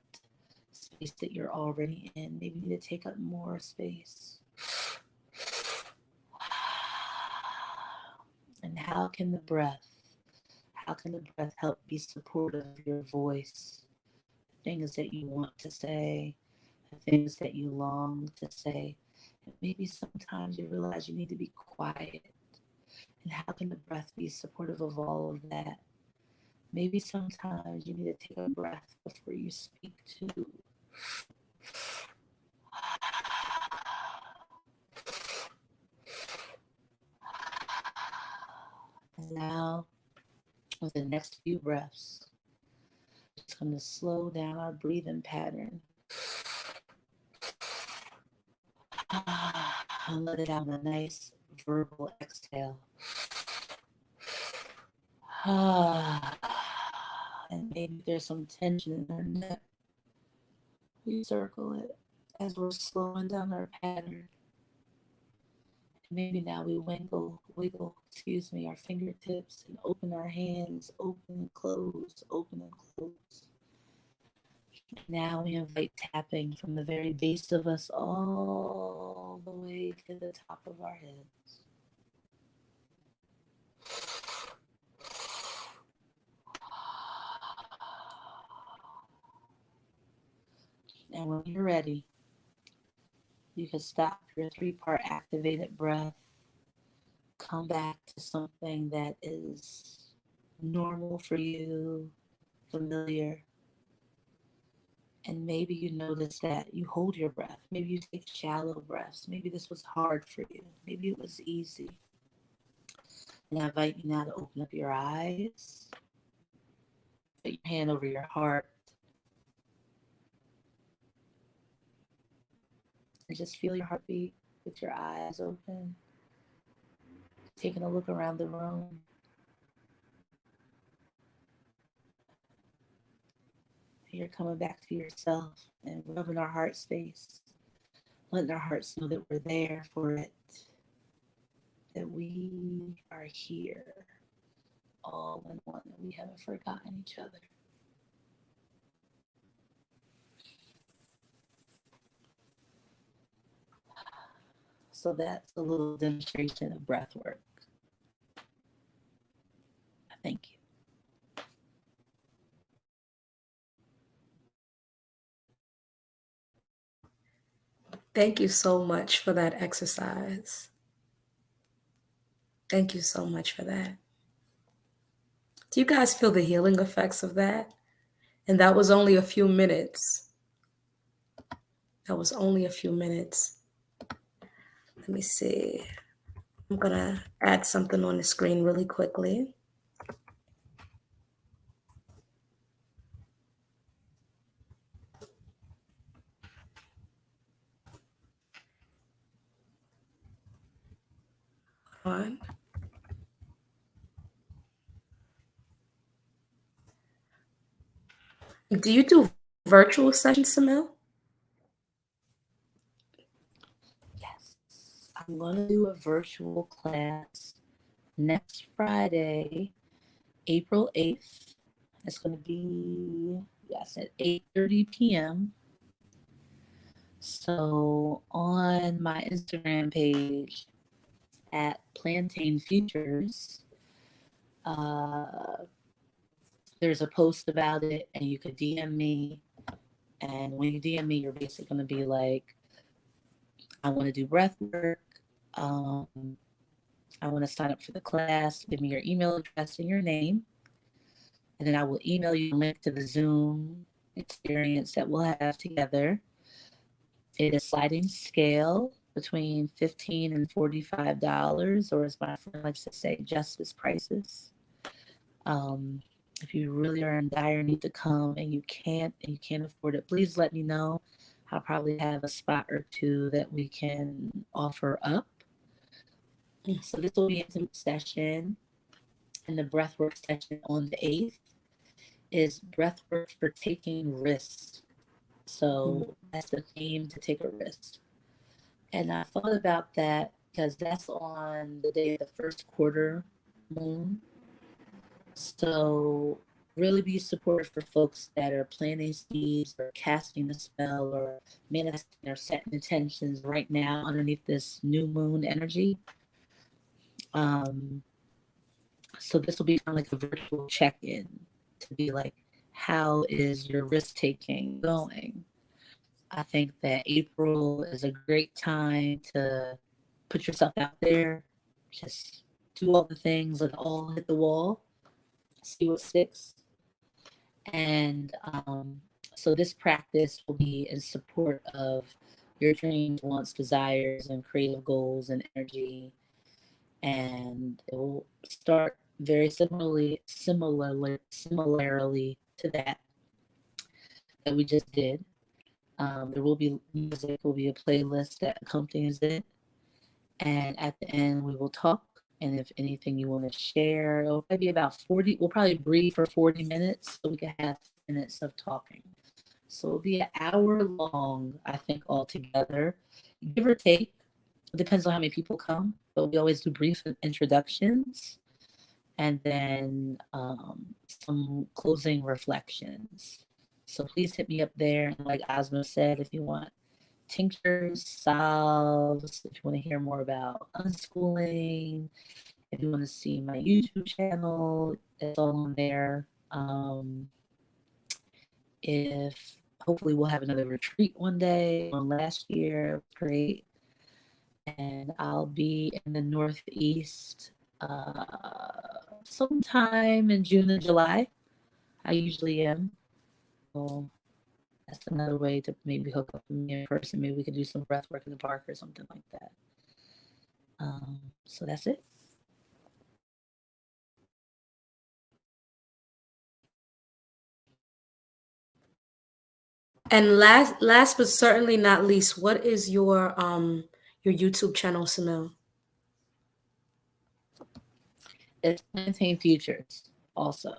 space that you're already in. Maybe you need to take up more space. And how can the breath help be supportive of your voice? Things that you want to say, the things that you long to say. And maybe sometimes you realize you need to be quiet. And how can the breath be supportive of all of that? Maybe sometimes you need to take a breath before you speak too. And now, with the next few breaths, just going to slow down our breathing pattern. And let it out in a nice verbal exhale. And maybe there's some tension in our neck. We circle it as we're slowing down our pattern. Maybe now we wiggle, our fingertips and open our hands, open and close, open and close. Now we invite tapping from the very base of us all the way to the top of our heads. And when you're ready, you can stop your 3-part activated breath. Come back to something that is normal for you, familiar. And maybe you notice that you hold your breath. Maybe you take shallow breaths. Maybe this was hard for you. Maybe it was easy. And I invite you now to open up your eyes. Put your hand over your heart. And just feel your heartbeat with your eyes open. Taking a look around the room. You're coming back to yourself and rubbing our heart space. Letting our hearts know that we're there for it. That we are here. All in one. That we haven't forgotten each other. So that's a little demonstration of breath work. Thank you. Thank you so much for that exercise. Thank you so much for that. Do you guys feel the healing effects of that? And that was only a few minutes. That was only a few minutes. Let me see. I'm going to add something on the screen really quickly. On. Do you do virtual sessions, Samille? Yes. I'm going to do a virtual class next Friday, April 8th. It's going to be, at 8:30 p.m. So on my Instagram page at Plantain Futures, there's a post about it, and you could DM me. And when you DM me, you're basically going to be like, I want to do breath work. I want to sign up for the class. Give me your email address and your name. And then I will email you a link to the Zoom experience that we'll have together. It is sliding scale between $15 and $45, or as my friend likes to say, justice prices. If you really are in dire need to come and you can't afford it, please let me know. I'll probably have a spot or two that we can offer up. So this will be an intimate session, and the breathwork session on the 8th is breathwork for taking risks. So that's the theme, to take a risk. And I thought about that because that's on the day of the first quarter moon. So really be supportive for folks that are planting seeds or casting a spell or manifesting or setting intentions right now underneath this new moon energy. So this will be kind of like a virtual check-in to be like, how is your risk-taking going? I think that April is a great time to put yourself out there, just do all the things, let it all hit the wall, see what sticks. And so this practice will be in support of your dreams, wants, desires, and creative goals and energy. And it will start very similarly to that we just did. There will be music, will be a playlist that accompanies it. And at the end, we will talk And if anything you want to share, it'll probably be about 40. We'll probably breathe for 40 minutes so we can have minutes of talking. So it'll be an hour long, I think, altogether, give or take. It depends on how many people come, but we always do brief introductions and then some closing reflections. So please hit me up there. And like Asma said, if you want tinctures, salves, if you want to hear more about unschooling, if you want to see my YouTube channel, it's all on there. If hopefully we'll have another retreat one day. On last year, great. And I'll be in the Northeast sometime in June and July. I usually am. So that's another way to maybe hook up with me in person. Maybe we could do some breath work in the park or something like that. So that's it. And last but certainly not least, what is your YouTube channel, Samille? It's Plantain Futures also.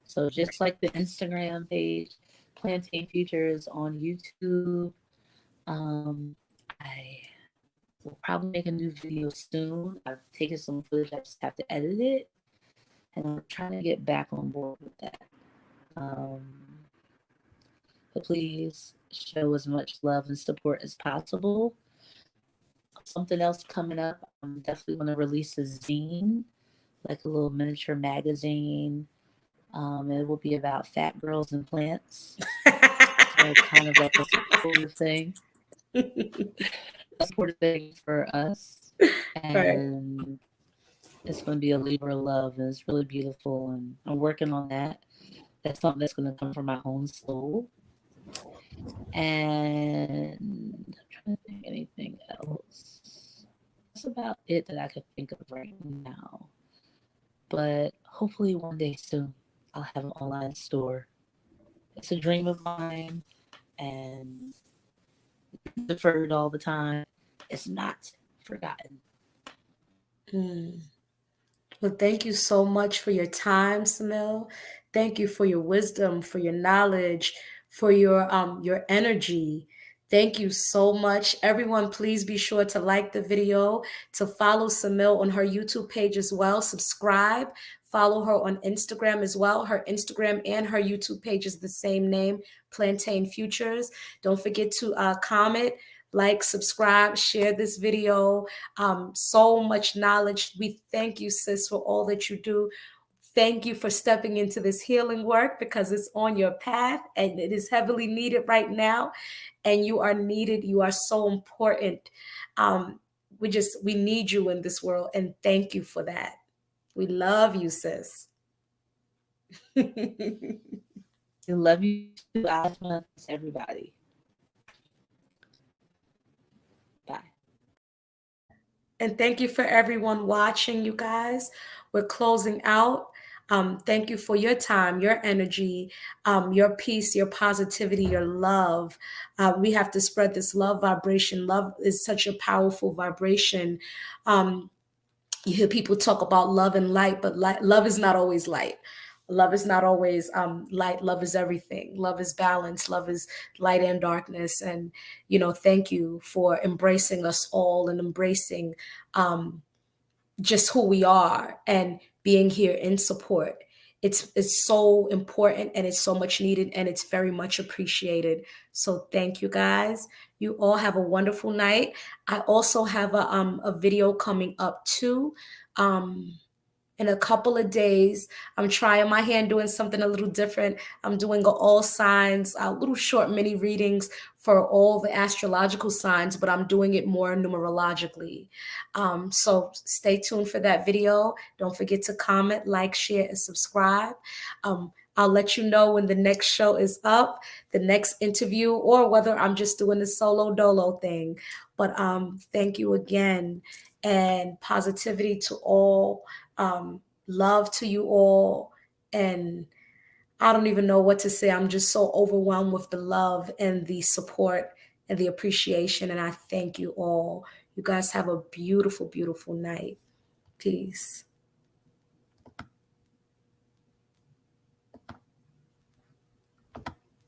So just like the Instagram page, Plantain Futures on YouTube. I will probably make a new video soon. I've taken some footage, I just have to edit it. And I'm trying to get back on board with that. But please show as much love and support as possible. Something else coming up, I'm definitely going to release a zine, like a little miniature magazine. It will be about fat girls and plants. So kind of like a supportive thing. A supportive thing for us. And right. It's going to be a labor of love, and it's really beautiful. And I'm working on that. That's something that's going to come from my own soul. And I'm trying to think anything else. That's about it that I could think of right now. But hopefully one day soon I'll have an online store. It's a dream of mine, and deferred all the time. It's not forgotten. Well, thank you so much for your time, Samille. Thank you for your wisdom, for your knowledge, for your energy. Thank you so much. Everyone, please be sure to like the video, to follow Samille on her YouTube page as well. Subscribe. Follow her on Instagram as well. Her Instagram and her YouTube page is the same name, Plantain Futures. Don't forget to comment, like, subscribe, share this video. So much knowledge. We thank you, sis, for all that you do. Thank you for stepping into this healing work, because it's on your path and it is heavily needed right now. And you are needed. You are so important. We need you in this world. And thank you for that. We love you, sis. We love you too, Asma. Everybody. Bye. And thank you for everyone watching, you guys. We're closing out. Thank you for your time, your energy, your peace, your positivity, your love. We have to spread this love vibration. Love is such a powerful vibration. You hear people talk about love and light, but love is not always light. Love is not always light. Love is everything. Love is balance. Love is light and darkness. And, thank you for embracing us all and embracing just who we are and being here in support. It's so important, and it's so much needed, and it's very much appreciated. So thank you, guys. You all have a wonderful night. I also have a video coming up too. In a couple of days, I'm trying my hand doing something a little different. I'm doing all signs, little short mini readings for all the astrological signs, but I'm doing it more numerologically. So stay tuned for that video. Don't forget to comment, like, share, and subscribe. I'll let you know when the next show is up, the next interview, or whether I'm just doing the solo dolo thing. But thank you again, and positivity to all. Love to you all. And I don't even know what to say. I'm just so overwhelmed with the love and the support and the appreciation. And I thank you all. You guys have a beautiful, beautiful night. Peace.